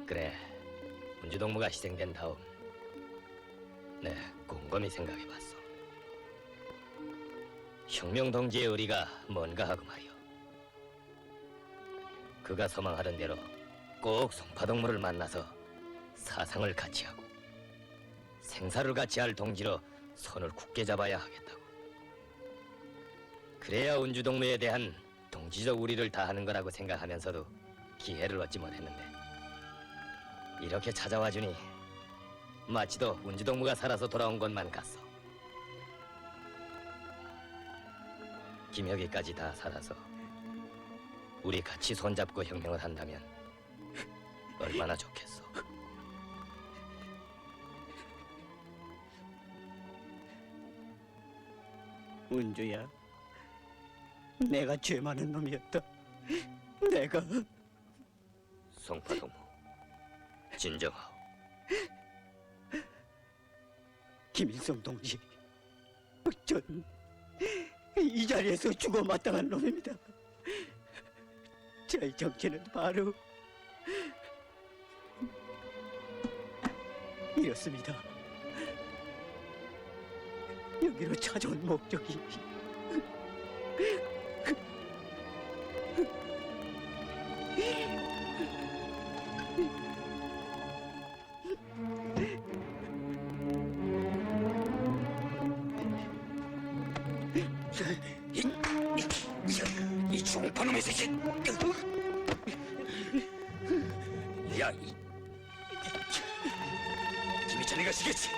그래, 운지동무가 희생된 다음 네, 곰곰이 생각해봤어. 혁명동지의 의리가 뭔가 하고 말이오. 그가 소망하던 대로 꼭 송파동무를 만나서 사상을 같이 하고 생사를 같이 할 동지로 손을 굳게 잡아야 하겠다고. 그래야 운주동무에 대한 동지적 우리를 다하는 거라고 생각하면서도 기회를 얻지 못했는데 이렇게 찾아와 주니 마치도 운주동무가 살아서 돌아온 것만 같소. 김혁이까지 다 살아서 우리 같이 손잡고 혁명을 한다면 얼마나 좋겠어. 은주야, 내가 죄 많은 놈이었다. 내가 송파동무, 진정하오. 김일성 동지, 전 이 자리에서 죽어 마땅한 놈입니다. 저의 정체는 바로 이렇습니다. 여기로 찾아온 목적이 이 중파놈의 새끼! 야, 김희찬이가 시겠지?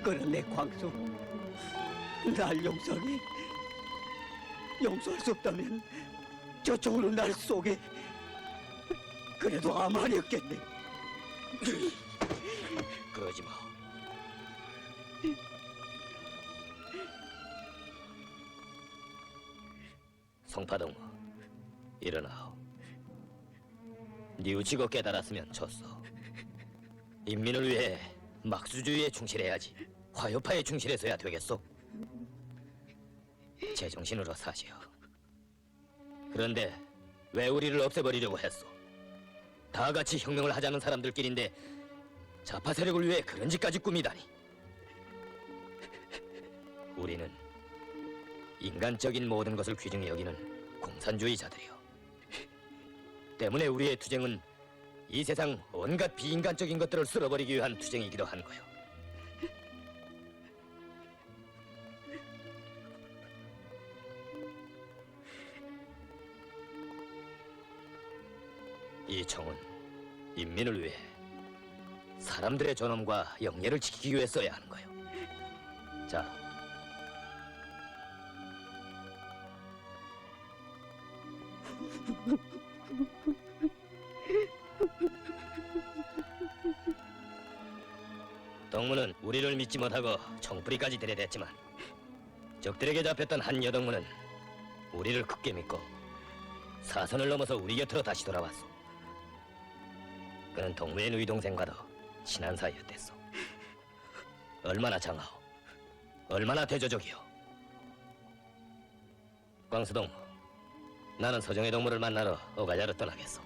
그런데 광수, 날 용서하게. 용서할 수 없다면 저쪽으로 날 쏘게. 그래도 아무 말이 없겠네. 그러지 마. 성파동, 일어나오. 뉘우치고 깨달았으면 졌어. 인민을 위해 막수주의에 충실해야지 화요파에 충실해서야 되겠소. 제정신으로 사시오. 그런데 왜 우리를 없애버리려고 했소? 다 같이 혁명을 하자는 사람들끼리인데 좌파 세력을 위해 그런 짓까지 꾸미다니. 우리는 인간적인 모든 것을 귀중히 여기는 공산주의자들이요. 때문에 우리의 투쟁은 이 세상 온갖 비인간적인 것들을 쓸어버리기 위한 투쟁이기도 한 거요. 이 청은 인민을 위해 사람들의 존엄과 영예를 지키기 위해 써야 하는 거요. 자, 덕무는 우리를 믿지 못하고 총뿌리까지 들이댔지만 적들에게 잡혔던 한 여덕무는 우리를 굳게 믿고 사선을 넘어서 우리 곁으로 다시 돌아왔소. 그는 동무의 누이 동생과도 친한 사이였댔소. 얼마나 장하오, 얼마나 대조적이오. 광수동무, 나는 서정의 동무를 만나러 오가자로 떠나겠소.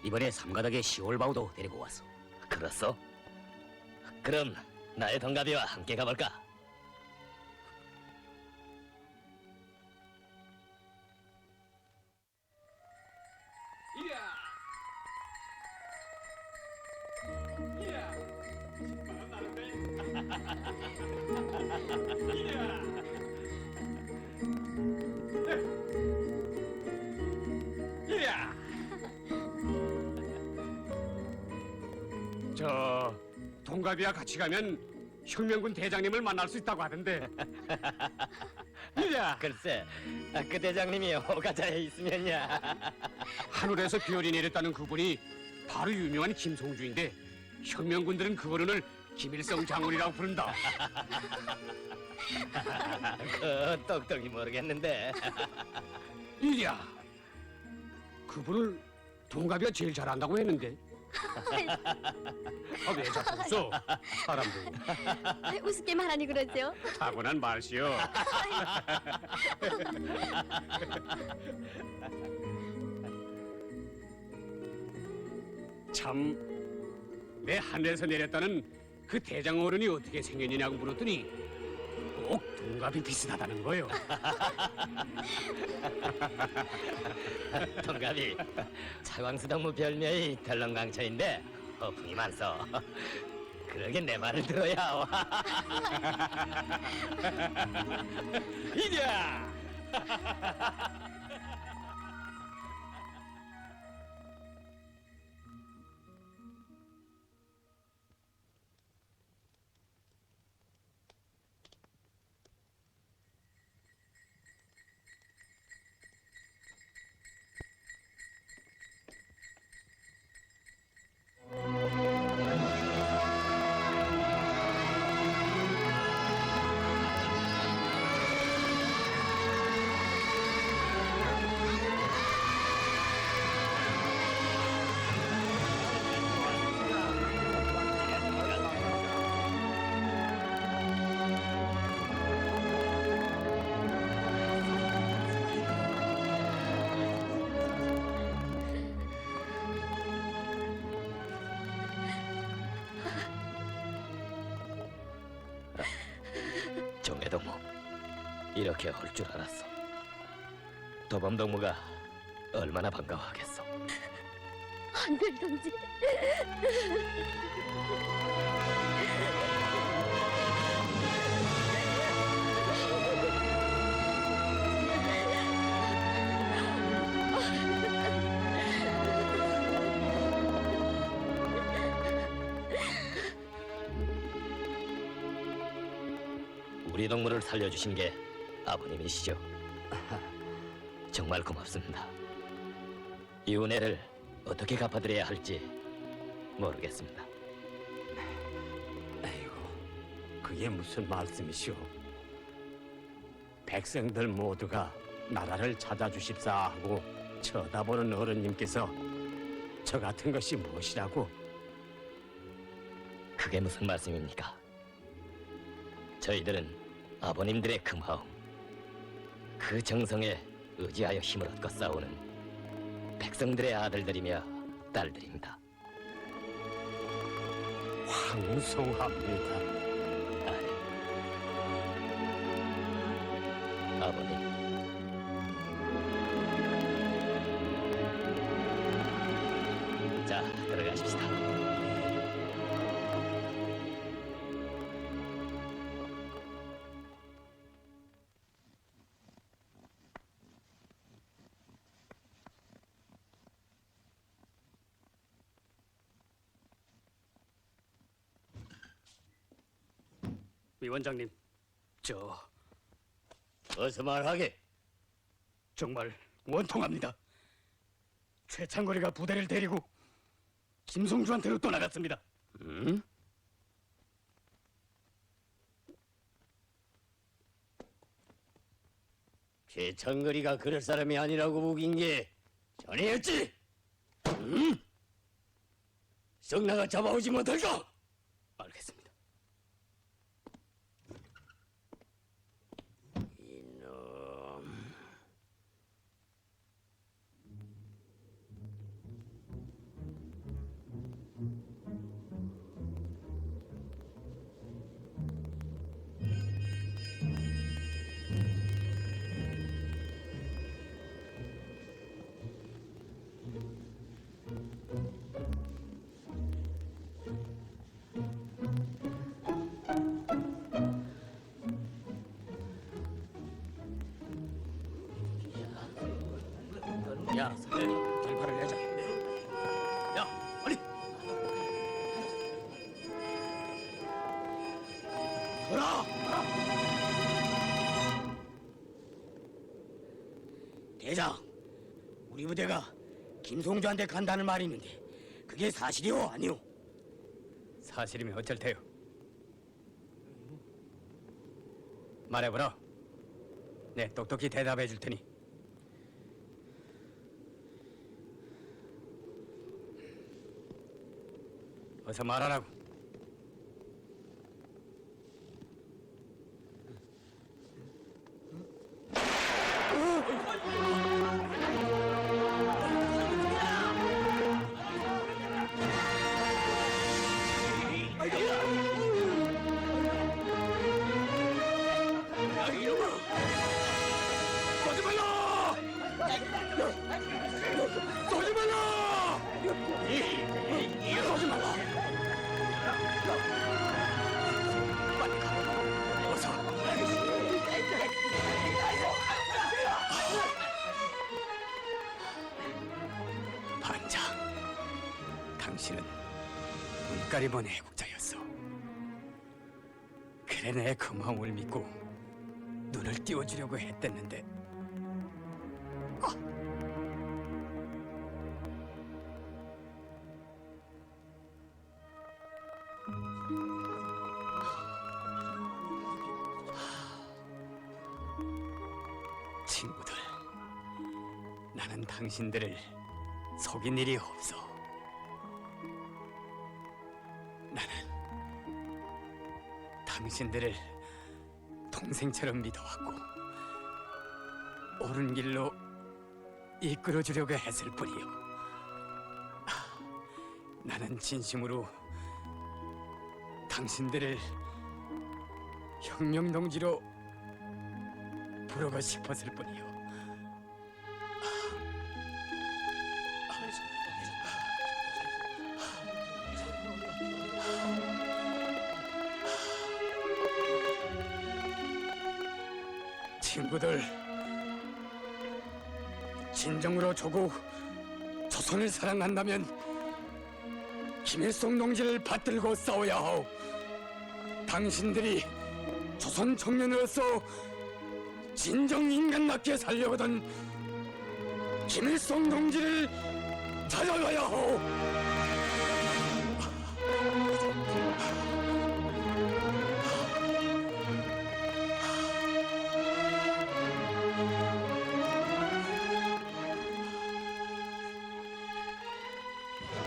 이번에 삼가닥의 시올바우도 데리고 왔어. 그렇소? 그럼 나의 동갑이와 함께 가볼까? 저 동갑이와 같이 가면 혁명군 대장님을 만날 수 있다고 하던데. 야, 글쎄, 그 대장님이 오가자에 있으면야. 하늘에서 별이 내렸다는 그분이 바로 유명한 김송주인데 혁명군들은 그 어른을 김일성 장군이라고 부른다. 그 똑똑히 모르겠는데. 이리야, 그분을 동갑이가 제일 잘한다고 했는데. 왜 자꾸 웃어? 사람들 우습게 말하니 그러죠? 타고난 말씨요. 참, 내 하늘에서 내렸다는 그 대장 어른이 어떻게 생겼느냐고 물었더니 꼭 동갑이 비슷하다는 거요. 동갑이 차광수 동무 별명이 덜렁강처인데 허풍이 많소. 그러게 내 말을 들어야. 이리야. 이렇게 할 줄 알았어. 도범동무가 얼마나 반가워하겠어. 한글 동지. 우리 동무를 살려주신 게 아버님이시죠. 정말 고맙습니다. 이 은혜를 어떻게 갚아드려야 할지 모르겠습니다. 아이고, 그게 무슨 말씀이시오? 백성들 모두가 나라를 찾아주십사 하고 쳐다보는 어른님께서 저 같은 것이 무엇이라고? 그게 무슨 말씀입니까? 저희들은 아버님들의 그 마음, 그 정성에 의지하여 힘을 얻고 싸우는 백성들의 아들들이며 딸들입니다. 황송합니다. 아버님. 자, 들어가십시다. 위원장님, 어서 말하게. 정말 원통합니다. 최창거리가 부대를 데리고 김성주한테로 떠나갔습니다. 최창거리가 그럴 사람이 아니라고 우긴 게 전에였지. 성나가 잡아오지 못할까? 알겠습니다. 이놈. 야, 결판을 내자. 야, 빨리. 서라. 대장, 우리 부대가 김송주한테 간다는 말이 있는데 그게 사실이오 아니오? 사실이면 어쩔 테요? 말해보라. 네, 똑똑히 대답해 줄 테니. 어서 말하라고. 반장, 당신은 눈깔이 먼 애국자였어. 그래 내 그 마음을 믿고 눈을 띄워주려고 했댔는데 친구들, 나는 당신들을 속인 일이 없어. 나는 당신들을 동생처럼 믿어왔고 옳은 길로 이끌어주려고 했을 뿐이요. 나는 진심으로 당신들을 혁명동지로 부르고 싶었을 뿐이요. 친구들, 진정으로 조국 조선을 사랑한다면 김일성 동지를 받들고 싸워야 하오. 당신들이 조선 청년으로서 진정 인간답게 살려거든 김일성 동지를 찾아가야 하오.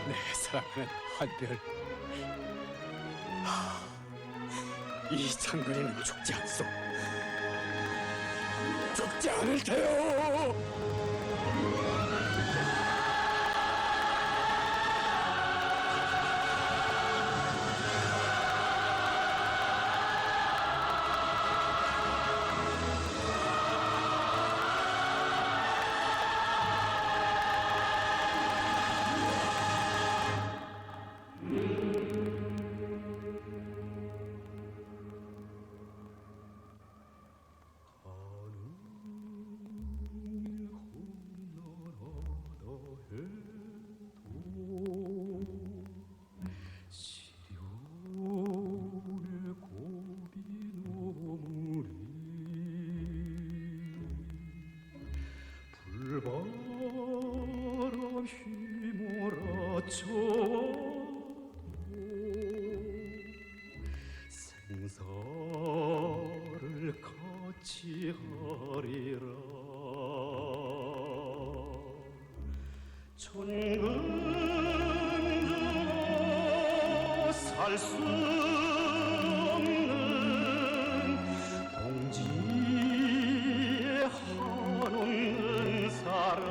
내 사랑하는 한별, 이 장거리는 죽지 않소. 죽지 않을 테요. 불바람 휘몰아쳐 생사를 같이 하리라. 천근도 살수 없는 동지의 한없는 사랑,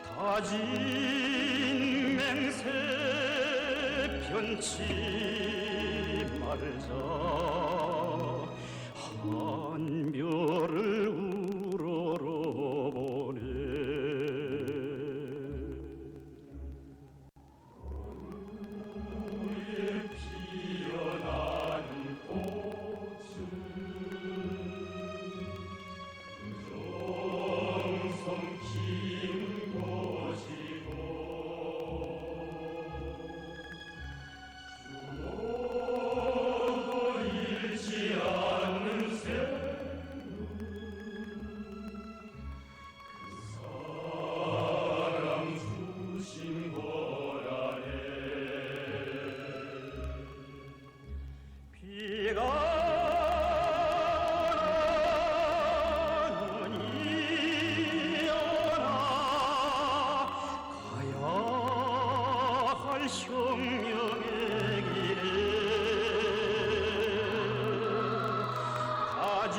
다진 맹세 변치 말자. 한별을 우러러보네. 피어난 꽃은 정성 피운 것이고 죽어도 잃지 않는 새 주신 거라네. 비가 눈이 오나 가야 할 혁명의 길에 가진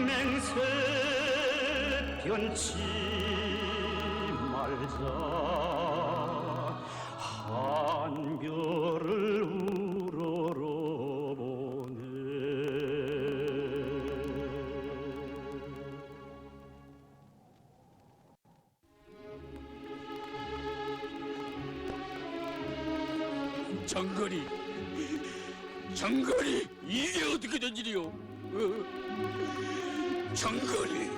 맹세 변치 말자. 한별을 우러러보네. 장거리, 장거리, 이게 어떻게 된 일이오? 장거리.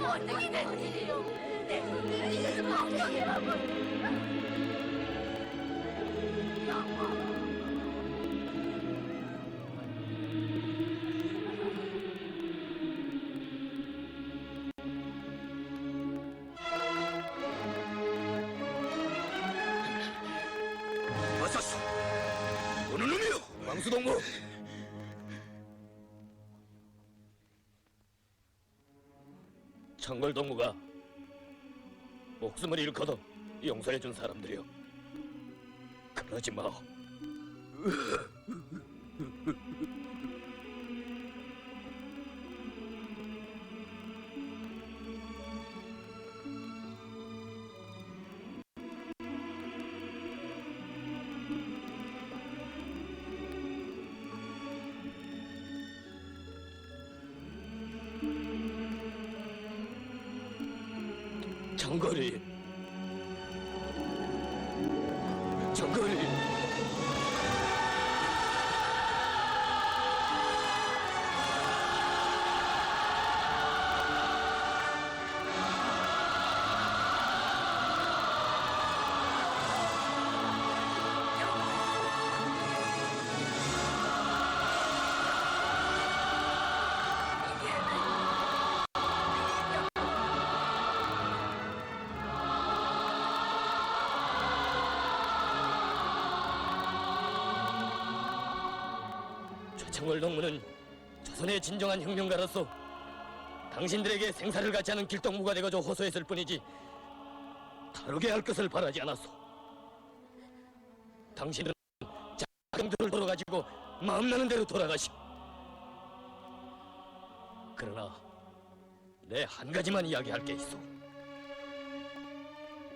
어떻게 된 일이요? 내 손을 이래서 걱정이라고. 여보. 있었소. 어느 놈이요? 왕수동무. 창궐동무가 목숨을 잃고도 용서해준 사람들이요. 그러지 마. 장거리. 장거리. 최창월 동무는 조선의 진정한 혁명가로서 당신들에게 생사를 같이 하는 길동무가 되어줘 호소했을 뿐이지 다르게 할 것을 바라지 않았소. 당신은 자금들을 돌아가지고 마음나는 대로 돌아가시. 그러나 내 한 가지만 이야기할 게 있어.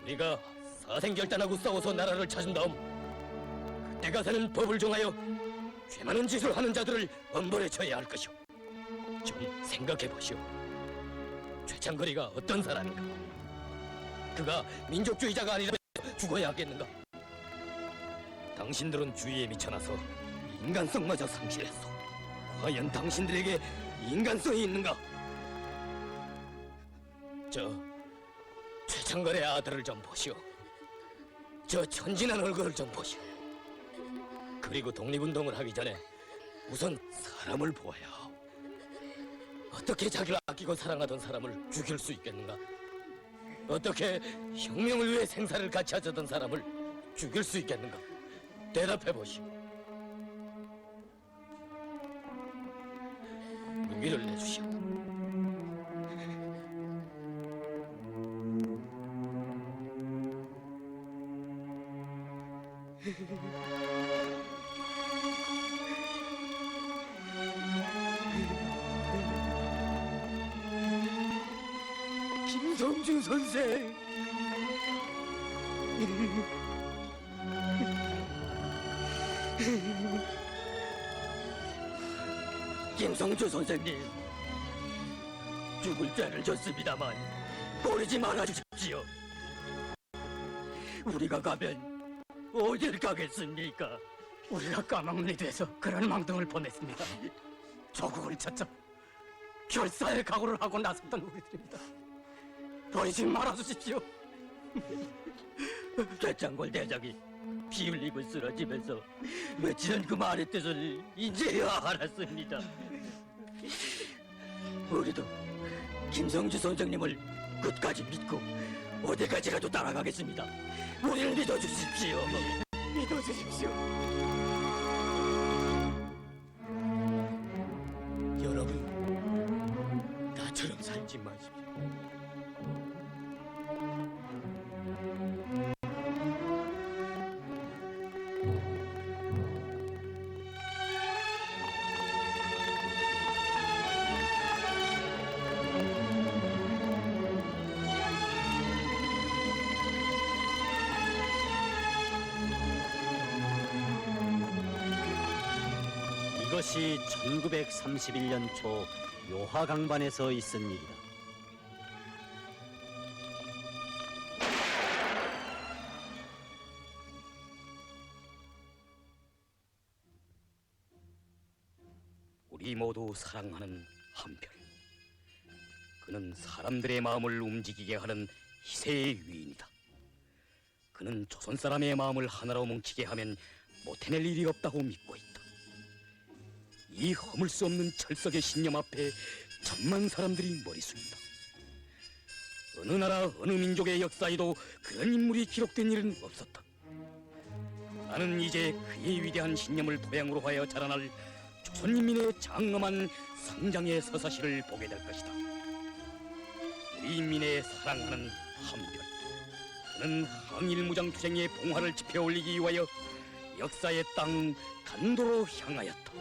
우리가 사생결단하고 싸워서 나라를 찾은 다음 그때 가서는 법을 정하여 죄 많은 짓을 하는 자들을 엄벌에 처해야 할 것이오. 좀 생각해 보시오. 최창거리가 어떤 사람인가? 그가 민족주의자가 아니라 죽어야 하겠는가? 당신들은 주의에 미쳐나서 인간성마저 상실했어. 과연 당신들에게 인간성이 있는가? 저 최창거리의 아들을 좀 보시오. 저 천진한 얼굴을 좀 보시오. 그리고 독립운동을 하기 전에 우선 사람을 보아야 하오. 어떻게 자기를 아끼고 사랑하던 사람을 죽일 수 있겠는가? 어떻게 혁명을 위해 생사를 같이 하자던 사람을 죽일 수 있겠는가? 대답해 보시오. 무기를 내주시오. 김성주 선생. 김성주 선생님, 죽을 죄를 졌습니다만 버리지 말아주십시오. 우리가 가면 어딜 가겠습니까? 우리가 까막눈이 돼서 그런 망동을 보냈습니다. 조국을 찾자 결사의 각오를 하고 나섰던 우리들입니다. 버리지 말아주십시오. 최창골 대장이 피 흘리고 쓰러지면서 며칠은 그 말의 뜻을 이제야 알았습니다. 우리도 김성주 선생님을 끝까지 믿고 어디까지라도 따라가겠습니다. 우리를 믿어주십시오. 믿어주십시오. 여러분, 나처럼 살지 마십시오. 이것이 1931년 초 요하강반에서 있은 일이다. 우리 모두 사랑하는 한별. 그는 사람들의 마음을 움직이게 하는 희세의 위인이다. 그는 조선 사람의 마음을 하나로 뭉치게 하면 못해낼 일이 없다고 믿고 있다. 이 허물 수 없는 철석의 신념 앞에 천만 사람들이 머리 숙인다. 어느 나라 어느 민족의 역사에도 그런 인물이 기록된 일은 없었다. 단 나는 이제 그의 위대한 신념을 토양으로 하여 자라날 조선인민의 장엄한 성장의 서사시를 보게 될 것이다. 우리 인민의 사랑하는 한별, 그는 항일무장투쟁의 봉화를 지펴 올리기 위하여 역사의 땅 간도로 향하였다.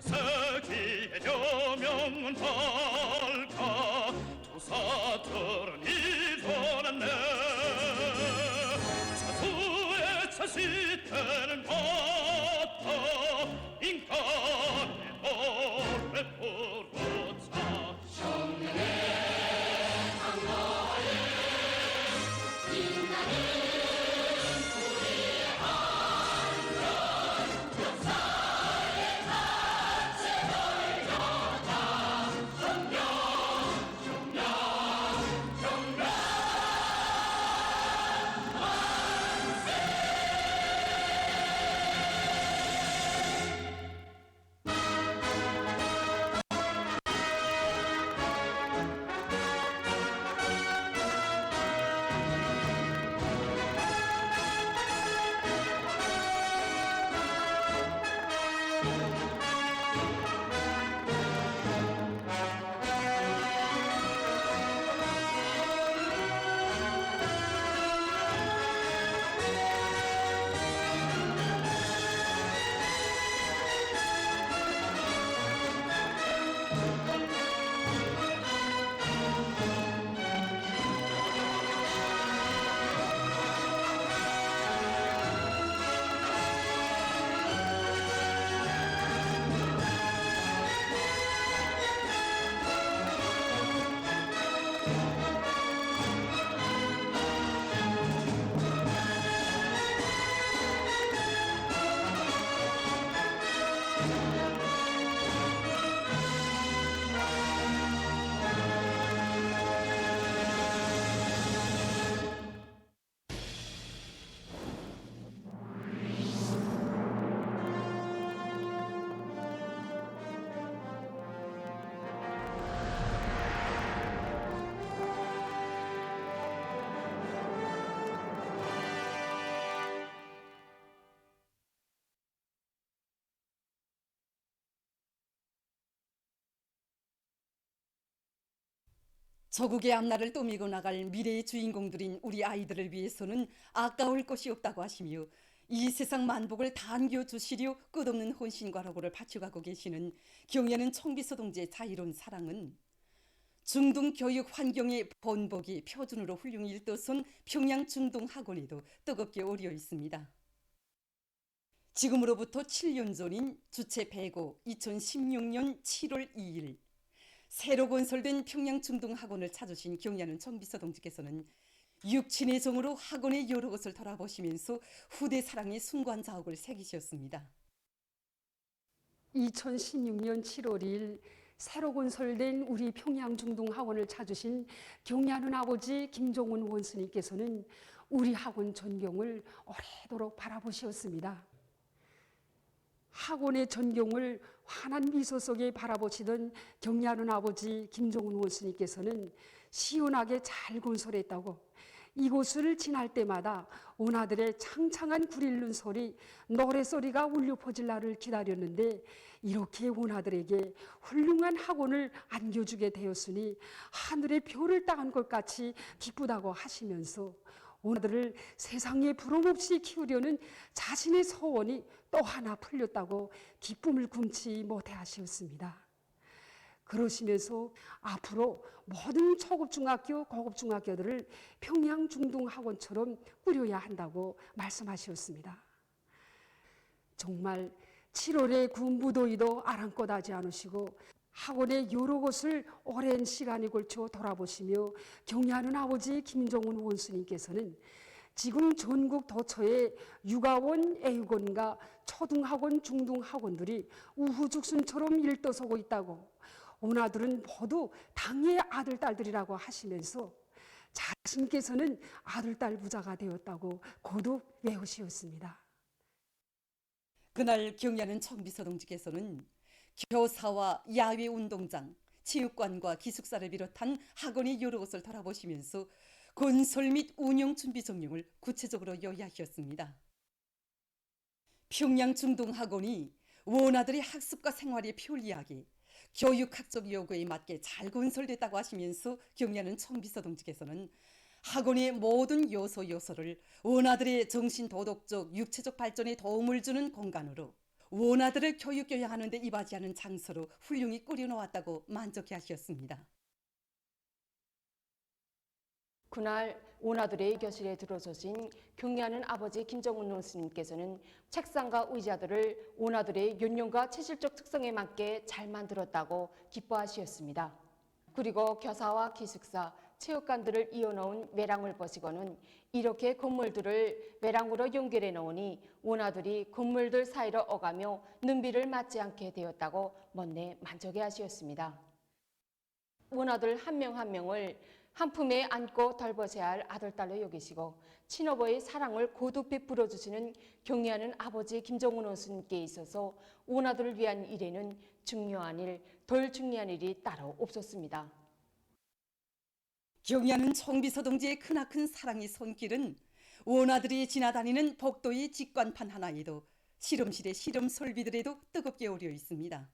세세기의 여명은 밝아 투사들은 이뤄냈네. 자수의 차시되는 같아 인간의 노래 부르자. 저국의 앞날을 또밀고 나갈 미래의 주인공들인 우리 아이들을 위해서는 아까울 것이 없다고 하시며 이 세상 만복을 다 안겨주시려 끝없는 혼신과 노고를 바쳐가고 계시는 경애하는 청비서 동지의 자유로운 사랑은 중등 교육 환경의 번복이 표준으로 훌륭히 일떠선 평양 중동학원에도 뜨겁게 오려 있습니다. 지금으로부터 7년 전인 주체 배고 2016년 7월 2일 새로 건설된 평양 중동학원을 찾으신 경애하는 청비서 동지께서는 육친의 정으로 학원의 여러 것을 돌아보시면서 후대 사랑의 순관자옥을 새기셨습니다. 2016년 7월 2일 새로 건설된 우리 평양 중동학원을 찾으신 경애하는 아버지 김종훈 원스님께서는 우리 학원 전경을 오래도록 바라보셨습니다. 학원의 전경을 환한 미소 속에 바라보시던 경애하는 아버지 김종훈 원스님께서는 시원하게 잘 건설했다고 이곳을 지날 때마다 원아들의 창창한 구릴는 소리, 노래소리가 울려 퍼질 날을 기다렸는데 이렇게 원아들에게 훌륭한 학원을 안겨주게 되었으니 하늘의 별을 따한 것 같이 기쁘다고 하시면서 원아들을 세상에 부러움없이 키우려는 자신의 소원이 또 하나 풀렸다고 기쁨을 금치 못해 하셨습니다. 그러시면서 앞으로 모든 초급중학교, 고급중학교들을 평양 중동학원처럼 꾸려야 한다고 말씀하셨습니다. 정말 7월의 그 무더위도 아랑곳하지 않으시고 학원의 여러 곳을 오랜 시간에 걸쳐 돌아보시며 경애하는 아버지 김종훈 원수님께서는 지금 전국 도처에 육아원, 애육원과 초등학원, 중등학원들이 우후죽순처럼 일떠서고 있다고 원아들은 모두 당의 아들, 딸들이라고 하시면서 자신께서는 아들, 딸 부자가 되었다고 거듭 외우시었습니다. 그날 경애하는 청비서 동지께서는 교사와 야외운동장, 체육관과 기숙사를 비롯한 학원의 여러 곳을 돌아보시면서 건설 및 운영 준비 정령을 구체적으로 요약하였습니다. 평양중동학원이 원아들의 학습과 생활에 편리하게 교육학적 요구에 맞게 잘 건설됐다고 하시면서 격려하는 총비서동지께서는 학원의 모든 요소를 원아들의 정신 도덕적, 육체적 발전에 도움을 주는 공간으로 원아들을 교육 교양하는 데 이바지하는 장소로 훌륭히 꾸려놓았다고 만족해 하셨습니다. 그날 원아들의 교실에 들어서신 경례하는 아버지 김정은 원스님께서는 책상과 의자들을 원아들의 연령과 체질적 특성에 맞게 잘 만들었다고 기뻐하시었습니다. 그리고 교사와 기숙사, 체육관들을 이어놓은 외랑을 보시고는 이렇게 건물들을 외랑으로 연결해 놓으니 원아들이 건물들 사이로 오가며 눈비를 맞지 않게 되었다고 못내 만족해 하시었습니다. 원아들 한 명 한 명을 한 품에 안고 돌보셔야 할 아들딸로 여기시고 친어버의 사랑을 거듭 베풀어 주시는 경애하는 아버지 김정은 원수님께 있어서 원아들을 위한 일에는 중요한 일, 덜 중요한 일이 따로 없었습니다. 경애하는 총비서동지의 크나큰 사랑의 손길은 원아들이 지나다니는 복도의 직관판 하나에도 실험실의 실험 설비들에도 뜨겁게 오려 있습니다.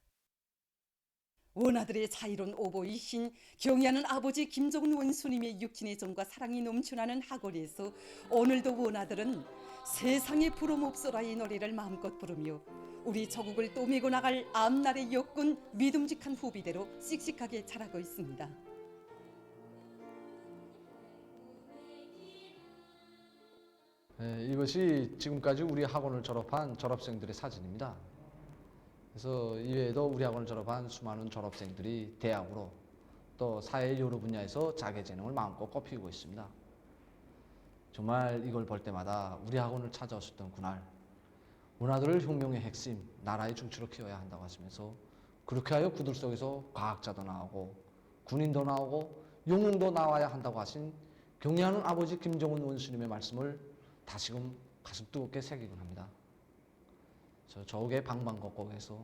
원아들의 자유로운 오보이신 경애하는 아버지 김정은 원수님의 육친의 정과 사랑이 넘쳐나는 학원에서 오늘도 원아들은 세상에 부름 없어라의 노래를 마음껏 부르며 우리 조국을 또매고 나갈 앞날의 역군 믿음직한 후비대로 씩씩하게 자라고 있습니다. 이것이 지금까지 우리 학원을 졸업한 졸업생들의 사진입니다. 그래서 이외에도 우리 학원을 졸업한 수많은 졸업생들이 대학으로 또 사회의 여러 분야에서 자기 재능을 마음껏 꽃피우고 있습니다. 정말 이걸 볼 때마다 우리 학원을 찾아오셨던 그날 원아들을 혁명의 핵심, 나라의 중추로 키워야 한다고 하시면서 그렇게 하여 그들 속에서 과학자도 나오고 군인도 나오고 영웅도 나와야 한다고 하신 경애하는 아버지 김정은 원수님의 말씀을 다시금 가슴 뜨겁게 새기곤 합니다. 저옥의 방방곡곡에서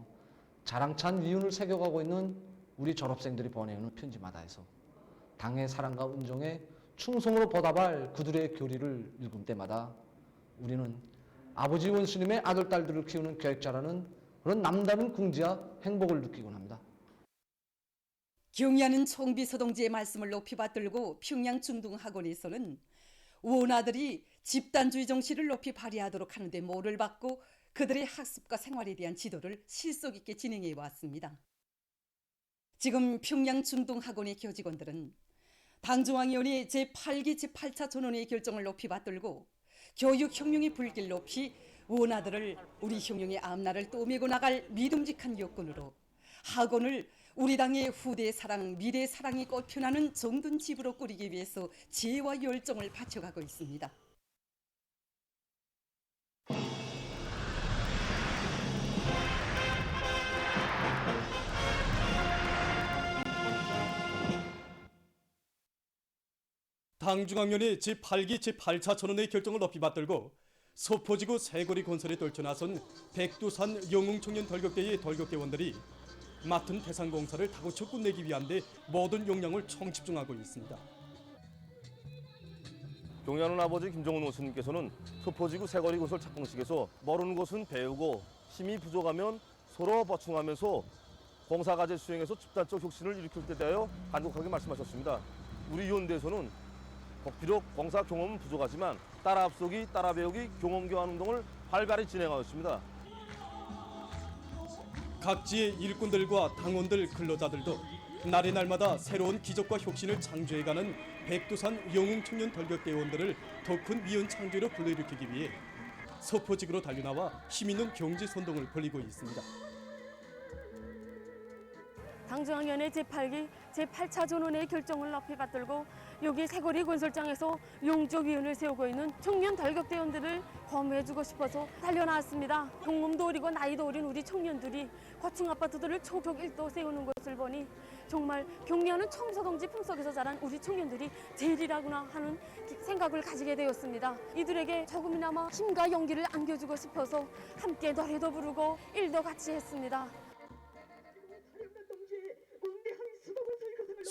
자랑찬 위운을 새겨가고 있는 우리 졸업생들이 보내오는 편지마다에서 당의 사랑과 은정에 충성으로 보답할 그들의 교리를 읽을 때마다 우리는 아버지 원수님의 아들, 딸들을 키우는 교육자라는 그런 남다른 긍지와 행복을 느끼곤 합니다. 경애하는 총비서동지의 말씀을 높이 받들고 평양중동학원에서는 원아들이 집단주의 정신을 높이 발휘하도록 하는 데 모를 받고 그들의 학습과 생활에 대한 지도를 실속 있게 진행해 왔습니다. 지금 평양중동학원의 교직원들은 당중앙위원회 제8기 제8차 전원회의 결정을 높이 받들고 교육혁명의 불길 높이 원아들을 우리 혁명의 앞날을 또매고 나갈 믿음직한 여건으로 학원을 우리 당의 후대의 사랑, 미래의 사랑이 꽃피어나는 정든 집으로 꾸리기 위해서 지혜와 열정을 바쳐가고 있습니다. 당중앙위원회 제8기 제8차 전원회의 결정을 높이 받들고 서포지구 새거리 건설에 떨쳐나선 백두산 영웅청년 돌격대의 돌격대원들이 맡은 대상 공사를 다고쳐 끝내기 위한 데 모든 역량을 총집중하고 있습니다. 경애하는 아버지 김정은 원수님께서는 서포지구 새거리 건설 착공식에서 모르는 것은 배우고 힘이 부족하면 서로 보충하면서 공사과제 수행에서 집단적 혁신을 일으킬 때 대하여 간곡하게 말씀하셨습니다. 우리 연대에서는 비록 공사 경험은 부족하지만 따라 앞서기, 따라 배우기, 경험 교환 운동을 활발히 진행하고 있습니다. 각지의 일꾼들과 당원들, 근로자들도 날이 날마다 새로운 기적과 혁신을 창조해가는 백두산 영웅청년 돌격대원들을 더 큰 미연 창조로 불러일으키기 위해 서포지구로 달려나와 힘있는 경제선동을 벌이고 있습니다. 당중앙위원회 제8기 제8차 전원회의 결정을 높이 받들고 여기 새거리 건설장에서 용적위원을 세우고 있는 청년 돌격대원들을 고무해주고 싶어서 달려나왔습니다. 경험도 어리고 나이도 어린 우리 청년들이 고층 아파트들을 초격 1도 세우는 것을 보니 정말 경례하는 총서동지 품속에서 자란 우리 청년들이 제일이라구나 하는 생각을 가지게 되었습니다. 이들에게 조금이나마 힘과 용기를 안겨주고 싶어서 함께 노래도 부르고 일도 같이 했습니다. 동지의 원대한 수고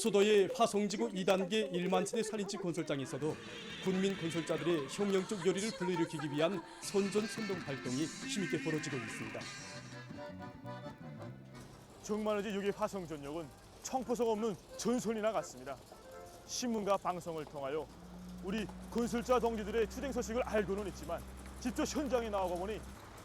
수도의 화성지구 2단계 1만 세대 살인지 건설장에서도 군민 건설자들의 혁명적 열의를 불러일으키기 위한 선전선동 활동이 힘있게 벌어지고 있습니다. 정만어지 6의 화성전역은 청포성 없는 전선이나 같습니다. 신문과 방송을 통하여 우리 건설자 동지들의 투쟁 소식을 알고는 있지만 직접 현장에 나오고 보니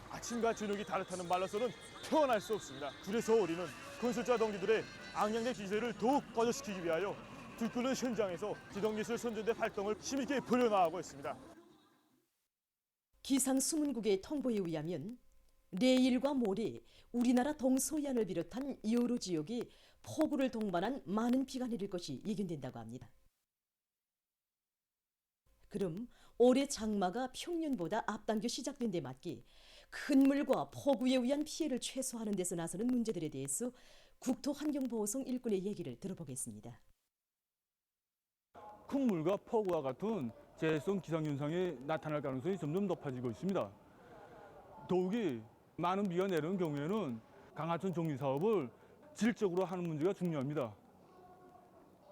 아침과 저녁이 다르다는 말로서는 표현할 수 없습니다. 그래서 우리는 건설자 동지들의 악량의 기세를 더욱 거저시키기 위하여 들끓는 현장에서 기동기술 선전대 활동을 힘있게 벌여나가고 있습니다. 기상 수문국의 통보에 의하면 내일과 모레 우리나라 동서해안을 비롯한 여러 지역에 폭우를 동반한 많은 비가 내릴 것이 예견된다고 합니다. 그럼 올해 장마가 평년보다 앞당겨 시작된 데 맞게 큰 물과 폭우에 의한 피해를 최소화하는 데서 나서는 문제들에 대해서 국토환경보호성 일꾼의 얘기를 들어보겠습니다. 큰 물과 폭우와 같은 재해성 기상현상이 나타날 가능성이 점점 높아지고 있습니다. 더욱이 많은 비가 내리는 경우에는 강하천 정리 사업을 질적으로 하는 문제가 중요합니다.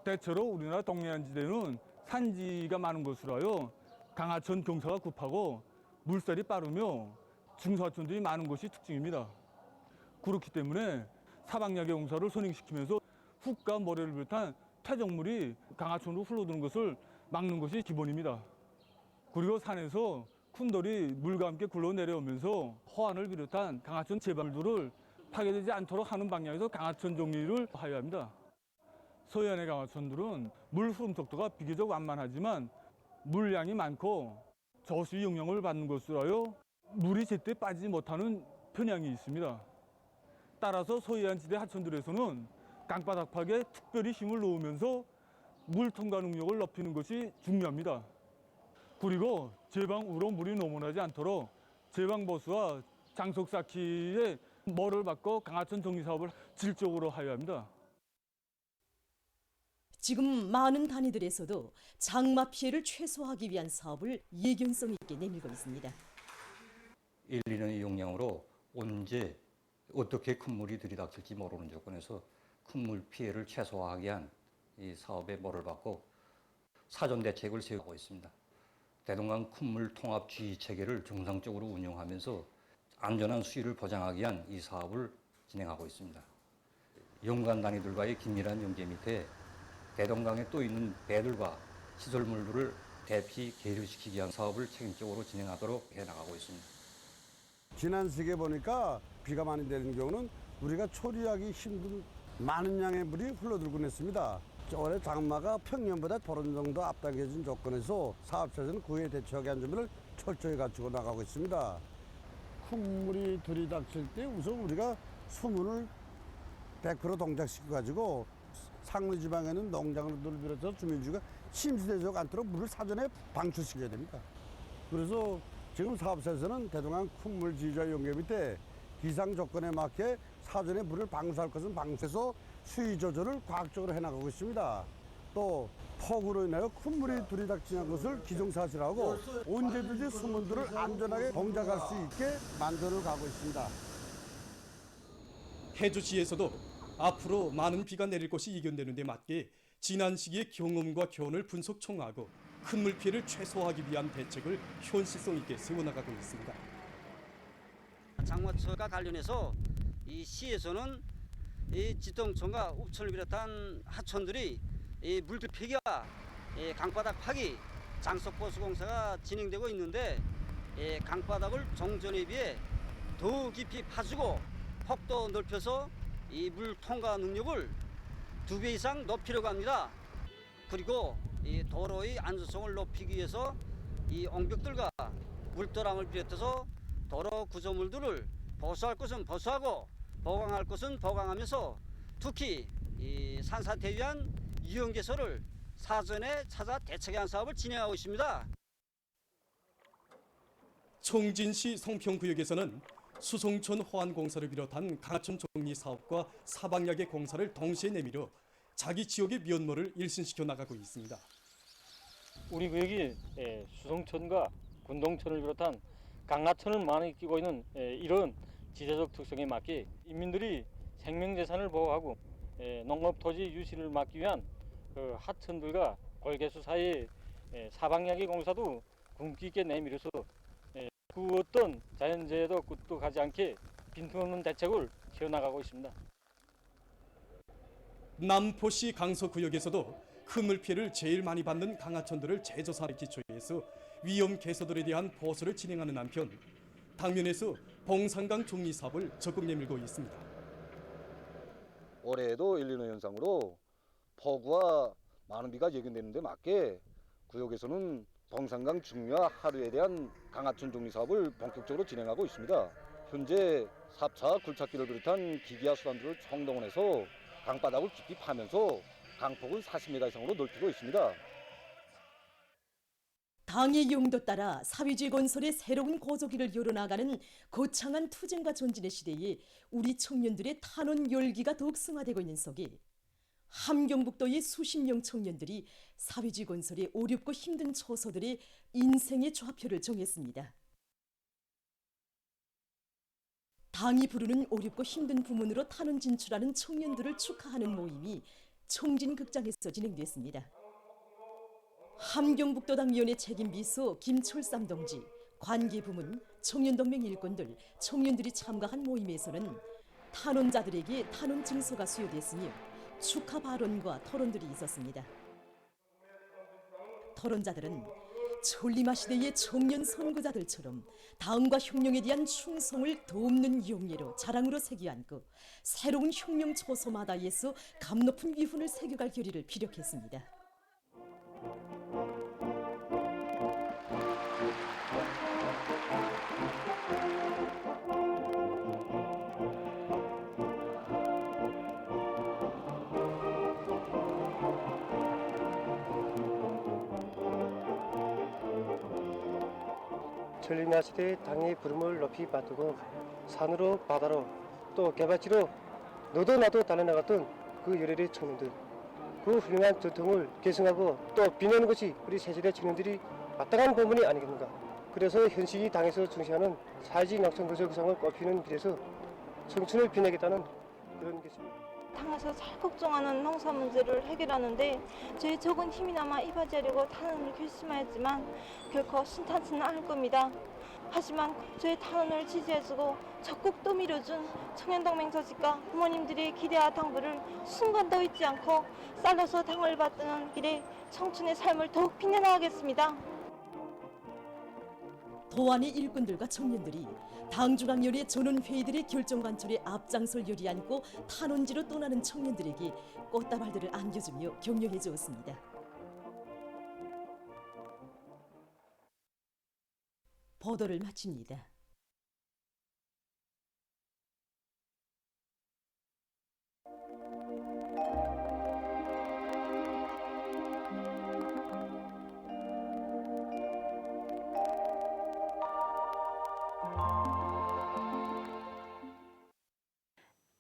대체로 우리나라 동해안 지대는 산지가 많은 것으로 하여 강하천 경사가 급하고 물살이 빠르며 중사천들이 많은 것이 특징입니다. 그렇기 때문에 사방약의 공사를 선행시키면서 훅과 모래를 비롯한 퇴적물이 강하천으로 흘러드는 것을 막는 것이 기본입니다. 그리고 산에서 큰 돌이 물과 함께 굴러 내려오면서 호안을 비롯한 강하천 제발들을 파괴되지 않도록 하는 방향에서 강하천 정리를 하여야 합니다. 서해안의 강하천들은 물 흐름 속도가 비교적 완만하지만 물량이 많고 저수위 영향을 받는 것으로 하여 물이 제때 빠지지 못하는 편향이 있습니다. 따라서 서해안 지대 하천들에서는 강바닥 파괴에 특별히 힘을 놓으면서 물 통과 능력을 높이는 것이 중요합니다. 그리고 제방으로 물이 넘어나지 않도록 제방보수와 장속 쌓기에 뭐를 받고 강하천 정리 사업을 질적으로 하여야 합니다. 지금 많은 단위들에서도 장마 피해를 최소화하기 위한 사업을 예견성 있게 내밀고 있습니다. 1, 2년의 용량으로 언제 어떻게 큰 물이 들이닥칠지 모르는 조건에서 큰 물 피해를 최소화하기 위한 이 사업에 뭐를 받고 사전 대책을 세우고 있습니다. 대동강 큰물 통합 지휘 체계를 정상적으로 운영하면서 안전한 수위를 보장하기 위한 이 사업을 진행하고 있습니다. 연간 단위들과의 긴밀한 연계 밑에 대동강에 또 있는 배들과 시설물들을 대피 계류시키기 위한 사업을 책임적으로 진행하도록 해나가고 있습니다. 지난 시기에 보니까 비가 많이 내리는 경우는 우리가 처리하기 힘든 많은 양의 물이 흘러들곤 했습니다. 올해 장마가 평년보다 보름 정도 앞당겨진 조건에서 사업자들은 그에 대처하기 위한 준비를 철저히 갖추고 나가고 있습니다. 큰 물이 들이닥칠 때 우선 우리가 수문을 100% 동작시켜 가지고 상류 지방에는 농장들을 비롯해서 주민주가 침수되지 않도록 물을 사전에 방출시켜야 됩니다. 그래서 지금 사업소에서는 대동강 큰물 지휘자 연계 밑에 기상 조건에 맞게 사전에 물을 방수할 것은 방수해서 수위 조절을 과학적으로 해나가고 있습니다. 또 폭우로 인하여 큰 물이 들이닥치는 것을 기정사실하고 언제든지 수문들을 안전하게 동작할 수 있게 만들어 가고 있습니다. 해주시에서도 앞으로 많은 비가 내릴 것이 예견되는 데 맞게 지난 시기의 경험과 교훈을 분석 총화하고 큰 물 피해를 최소화하기 위한 대책을 현실성 있게 세워나가고 있습니다. 장마철과 관련해서 이 시에서는 이 지동천과 읍천을 비롯한 하천들이 이 물들 폐기와 강바닥 파기, 장속보수 공사가 진행되고 있는데 강바닥을 종전에 비해 더 깊이 파주고 폭도 넓혀서 이 물 통과 능력을 2배 이상 높이려고 합니다. 그리고 이 도로의 안전성을 높이기 위해서 이 옹벽들과 물도랑을 비롯해서 도로 구조물들을 보수할 것은 보수하고 보강할 것은 보강하면서 특히 이 산사태에 위한 유형 개소를 사전에 찾아 대책한 사업을 진행하고 있습니다. 청진시 성평구역에서는 수송천 호안공사를 비롯한 강하천 정리 사업과 사방약의 공사를 동시에 내밀어 자기 지역의 면모를 일신시켜 나가고 있습니다. 우리 구역이 수송천과 군동천을 비롯한 강하천을 많이 끼고 있는 이런 지대적 특성에 맞게 인민들이 생명재산을 보호하고 농업 토지 유실을 막기 위한 그 하천들과 골개수 사이에 사방야기 공사도 굶기 있게 내밀어서 그 어떤 자연재해도 끝도 가지 않게 빈틈없는 대책을 키워나가고 있습니다. 남포시 강서구역에서도 큰 물 피해를 제일 많이 받는 강하천들을 재조사에 기초해서 위험 개소들에 대한 보수를 진행하는 한편 당면에서 봉산강 정리 사업을 적극 내밀고 있습니다. 올해에도 엘니노 현상으로 폭우와 많은 비가 예견되는 데 맞게 구역에서는 봉산강 중류와 하류에 대한 강하천 정리 사업을 본격적으로 진행하고 있습니다. 현재 삽차와 굴착기를 비롯한 기기와 수단들을 총동원해서 강바닥을 깊이 파면서 강폭을 40m 이상으로 넓히고 있습니다. 당의 용도 따라 사회주의 건설의 새로운 고조기를 열어나가는 거창한 투쟁과 전진의 시대에 우리 청년들의 탄원 열기가 더욱 승화되고 있는 속에 함경북도의 수십 명 청년들이 사회주의 건설의 어렵고 힘든 처소들의 인생의 좌표를 정했습니다. 당이 부르는 어렵고 힘든 부문으로 탄원 진출하는 청년들을 축하하는 모임이 청진극장에서 진행됐습니다. 함경북도당위원회 책임비서 김철삼 동지, 관계부문, 청년동맹 일꾼들, 청년들이 참가한 모임에서는 탄원자들에게 탄원 증서가 수여됐으며 축하 발언과 토론들이 있었습니다. 토론자들은 천리마 시대의 청년 선구자들처럼 당과 혁명에 대한 충성을 돕는 용례로 자랑으로 새겨안고 새로운 혁명 초소마다에서 감높은 위훈을 새겨갈 결의를 피력했습니다. 천리마 시대의 당의 부름을 높이 받들고 산으로 바다로 또 개발지로 너도 나도 달려나갔던 그 열혈의 청년들, 그 훌륭한 전통을 계승하고 또 빛내는 것이 우리 새세대 청년들이 마땅한 본분이 아니겠는가. 그래서 현실이 당에서 중시하는 사회주의 낙천 건설 구상을 꼽히는 길에서 청춘을 빛내겠다는 그런 것입니다. 당에서 살걱정하는 농사 문제를 해결하는데 저희 적은 힘이나마 이바지하려고 탄원을 결심하였지만 결코 순탄치는 않을 겁니다. 하지만 저희 탄원을 지지해주고 적극 떠밀어준 청년동맹 조직과 부모님들의 기대와 당부를 순간도 잊지 않고 살려서 당을 받드는 길에 청춘의 삶을 더욱 빛내나가겠습니다. 도안의 일꾼들과 청년들이 당중앙위원회 전원회의들의 결정 관철에 앞장설 열의안고 탄원지로 떠나는 청년들에게 꽃다발들을 안겨주며 격려해 주었습니다. 보도를 마칩니다.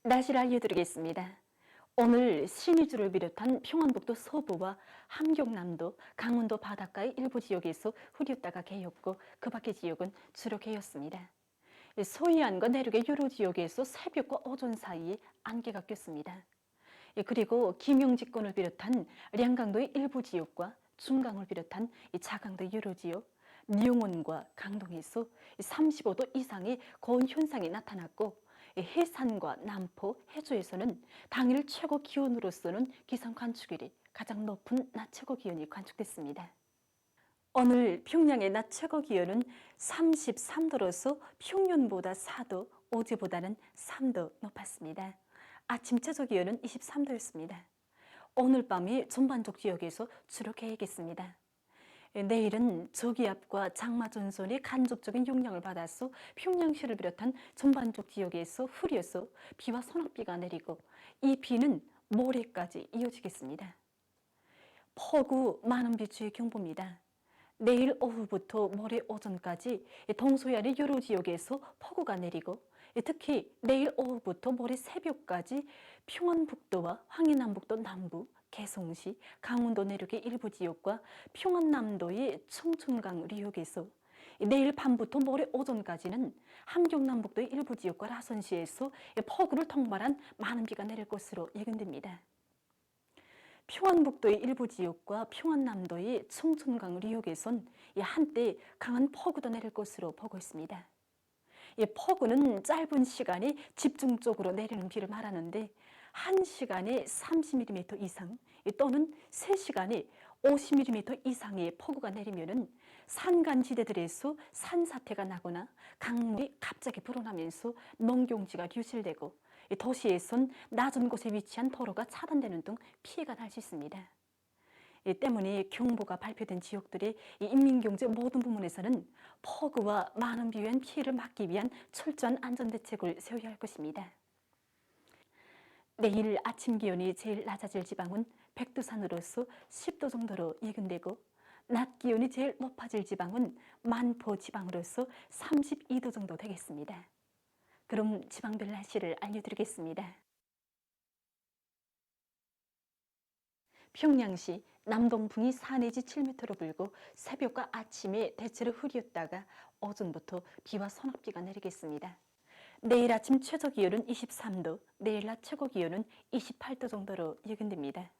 날씨를 알려드리겠습니다. 오늘 신의주를 비롯한 평안북도 서부와 함경남도, 강원도 바닷가의 일부 지역에서 흐렸다가 개였고 그 밖의 지역은 주로 개였습니다. 서해안과 내륙의 여러 지역에서 새벽과 오전 사이에 안개가 꼈습니다. 그리고 김영지권을 비롯한 량강도의 일부 지역과 중강을 비롯한 자강도 여러 지역, 뉘용원과 강동에서 35도 이상의 고온 현상이 나타났고 해산과 남포, 해주에서는 당일 최고 기온으로서는 기상 관측일이 가장 높은 낮 최고 기온이 관측됐습니다. 오늘 평양의 낮 최고 기온은 33도로서 평년보다 4도, 어제보다는 3도 높았습니다. 아침 최저 기온은 23도였습니다. 오늘 밤이 전반적 지역에서 주로 개겠습니다. 내일은 저기압과 장마 전선이 간접적인 영향을 받아서 평양시를 비롯한 전반적 지역에서 흐려서 비와 소낙비가 내리고 이 비는 모레까지 이어지겠습니다. 폭우 많은 비추의 경보입니다. 내일 오후부터 모레 오전까지 동서해안의 여러 지역에서 폭우가 내리고 특히 내일 오후부터 모레 새벽까지 평안북도와 황해남북도 남부, 개성시, 강원도 내륙의 일부 지역과 평안남도의 청춘강 리역에서 내일 밤부터 모레 오전까지는 함경남북도의 일부 지역과 라선시에서 폭우를 통발한 많은 비가 내릴 것으로 예견됩니다. 평안북도의 일부 지역과 평안남도의 청천강 리역에선 한때 강한 폭우도 내릴 것으로 보고 있습니다. 폭우는 짧은 시간에 집중적으로 내리는 비를 말하는데 1시간에 30mm 이상 또는 3시간에 50mm 이상의 폭우가 내리면은 산간지대들에서 산사태가 나거나 강물이 갑자기 불어나면서 농경지가 유실되고 도시에선 낮은 곳에 위치한 도로가 차단되는 등 피해가 날 수 있습니다. 이 때문에 경보가 발표된 지역들의 인민경제 모든 부문에서는 폭우와 많은 비에 의한 피해를 막기 위한 철저한 안전대책을 세워야 할 것입니다. 내일 아침 기온이 제일 낮아질 지방은 백두산으로서 10도 정도로 예견되고 낮 기온이 제일 높아질 지방은 만포 지방으로서 32도 정도 되겠습니다. 그럼 지방별 날씨를 알려드리겠습니다. 평양시 남동풍이 4 내지 7m로 불고 새벽과 아침에 대체로 흐리었다가 오전부터 비와 소낙비가 내리겠습니다. 내일 아침 최저기온은 23도, 내일 낮 최고기온은 28도 정도로 예견됩니다.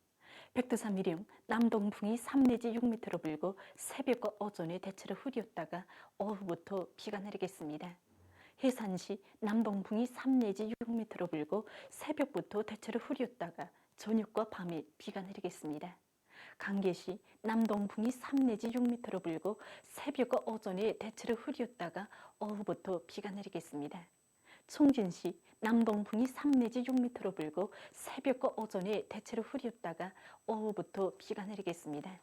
백두산 미령 남동풍이 3 내지 6m로 불고 새벽과 오전에 대체로 흐리었다가 오후부터 비가 내리겠습니다. 해산시 남동풍이 3 내지 6m로 불고 새벽부터 대체로 흐리었다가 저녁과 밤에 비가 내리겠습니다. 강계시 남동풍이 3 내지 6m로 불고 새벽과 오전에 대체로 흐리었다가 오후부터 비가 내리겠습니다. 청진시 남동풍이 3 내지 6m로 불고 새벽과 오전에 대체로 흐리었다가 오후부터 비가 내리겠습니다.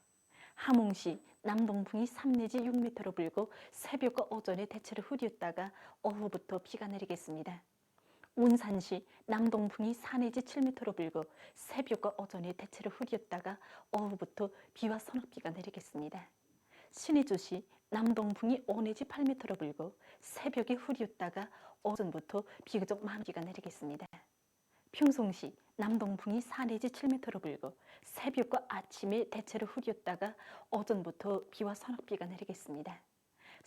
함흥시 남동풍이 3 내지 6m로 불고 새벽과 오전에 대체로 흐리었다가 오후부터 비가 내리겠습니다. 운산시 남동풍이 4 내지 7m로 불고 새벽과 오전에 대체로 흐리었다가 오후부터 비와 소낙비가 내리겠습니다. 신의주시 남동풍이 5 내지 8m로 불고 새벽에 흐리었다가 오전부터 비교적 많은 비가 내리겠습니다. 평송시 남동풍이 4 내지 7m로 불고 새벽과 아침에 대체로 흐리었다가 오전부터 비와 소낙비가 내리겠습니다.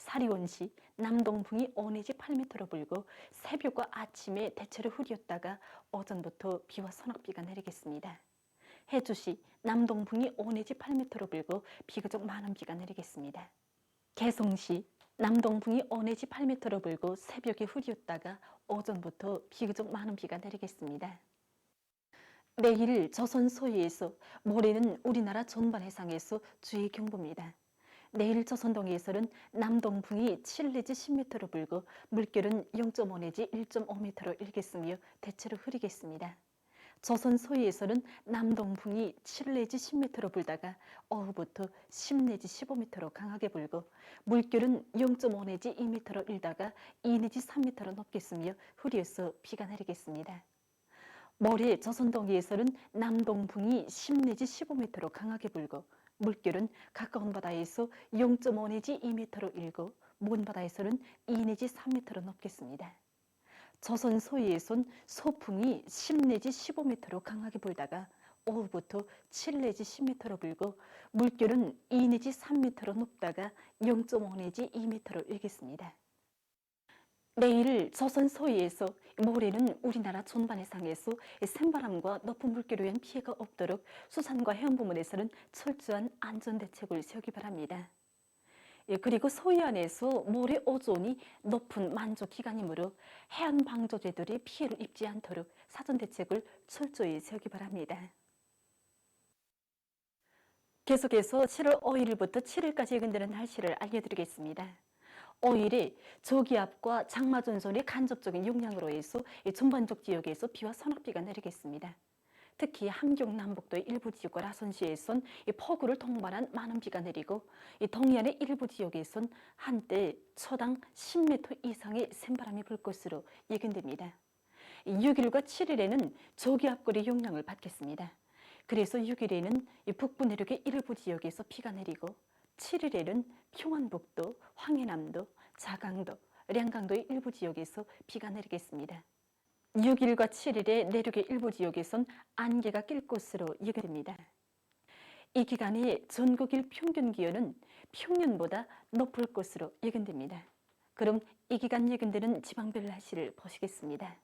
사리원시 남동풍이 5 내지 8m로 불고 새벽과 아침에 대체로 흐리었다가 오전부터 비와 소낙비가 내리겠습니다. 해주시 남동풍이 5 내지 8m로 불고 비교적 많은 비가 내리겠습니다. 개성시 남동풍이 5 내지 8m로 불고 새벽에 흐리었다가 오전부터 비교적 많은 비가 내리겠습니다. 내일 조선 소위에서 모레는 우리나라 전반 해상에서 주의 경보입니다. 내일 조선동해에서는 남동풍이 7 내지 10m로 불고 물결은 0.5 내지 1.5m로 일겠으며 대체로 흐리겠습니다. 조선 소위에서는 남동풍이 7 내지 10m로 불다가 오후부터 10 내지 15m로 강하게 불고 물결은 0.5 내지 2m로 일다가 2 내지 3m로 높겠으며 흐려서 비가 내리겠습니다. 모레 조선동해에서는 남동풍이 10 내지 15m로 강하게 불고 물결은 가까운 바다에서 0.5 내지 2m로 일고 먼 바다에서는 2 내지 3m로 높겠습니다. 조선 소위에선 소풍이 10 내지 15m로 강하게 불다가 오후부터 7 내지 10m로 불고 물결은 2 내지 3m로 높다가 0.5 내지 2m로 일겠습니다. 내일 조선 소위에서 모레는 우리나라 전반 해상에서 샘바람과 높은 물결에 의한 피해가 없도록 수산과 해운부문에서는 철저한 안전대책을 세우기 바랍니다. 그리고 소위 안에서 모레 오전이 높은 만조 기간이므로 해안방조제들이 피해를 입지 않도록 사전대책을 철저히 세우기 바랍니다. 계속해서 7월 5일부터 7일까지 예견되는 날씨를 알려드리겠습니다. 5일에 저기압과 장마전선의 간접적인 영향으로 해서 전반적 지역에서 비와 소낙비가 내리겠습니다. 특히 함경 남북도의 일부 지역과 라선시에선 폭우를 동반한 많은 비가 내리고 동해안의 일부 지역에선 한때 초당 10m 이상의 샘바람이 불 것으로 예견됩니다. 6일과 7일에는 저기압골의 영향을 받겠습니다. 그래서 6일에는 북부 내륙의 일부 지역에서 비가 내리고 7일에는 평안북도, 황해남도, 자강도, 량강도의 일부 지역에서 비가 내리겠습니다. 6일과 7일에 내륙의 일부 지역에선 안개가 낄 것으로 예견됩니다. 이 기간에 전국일 평균 기온은 평년보다 높을 것으로 예견됩니다. 그럼 이 기간 예견되는 지방별 날씨를 보시겠습니다.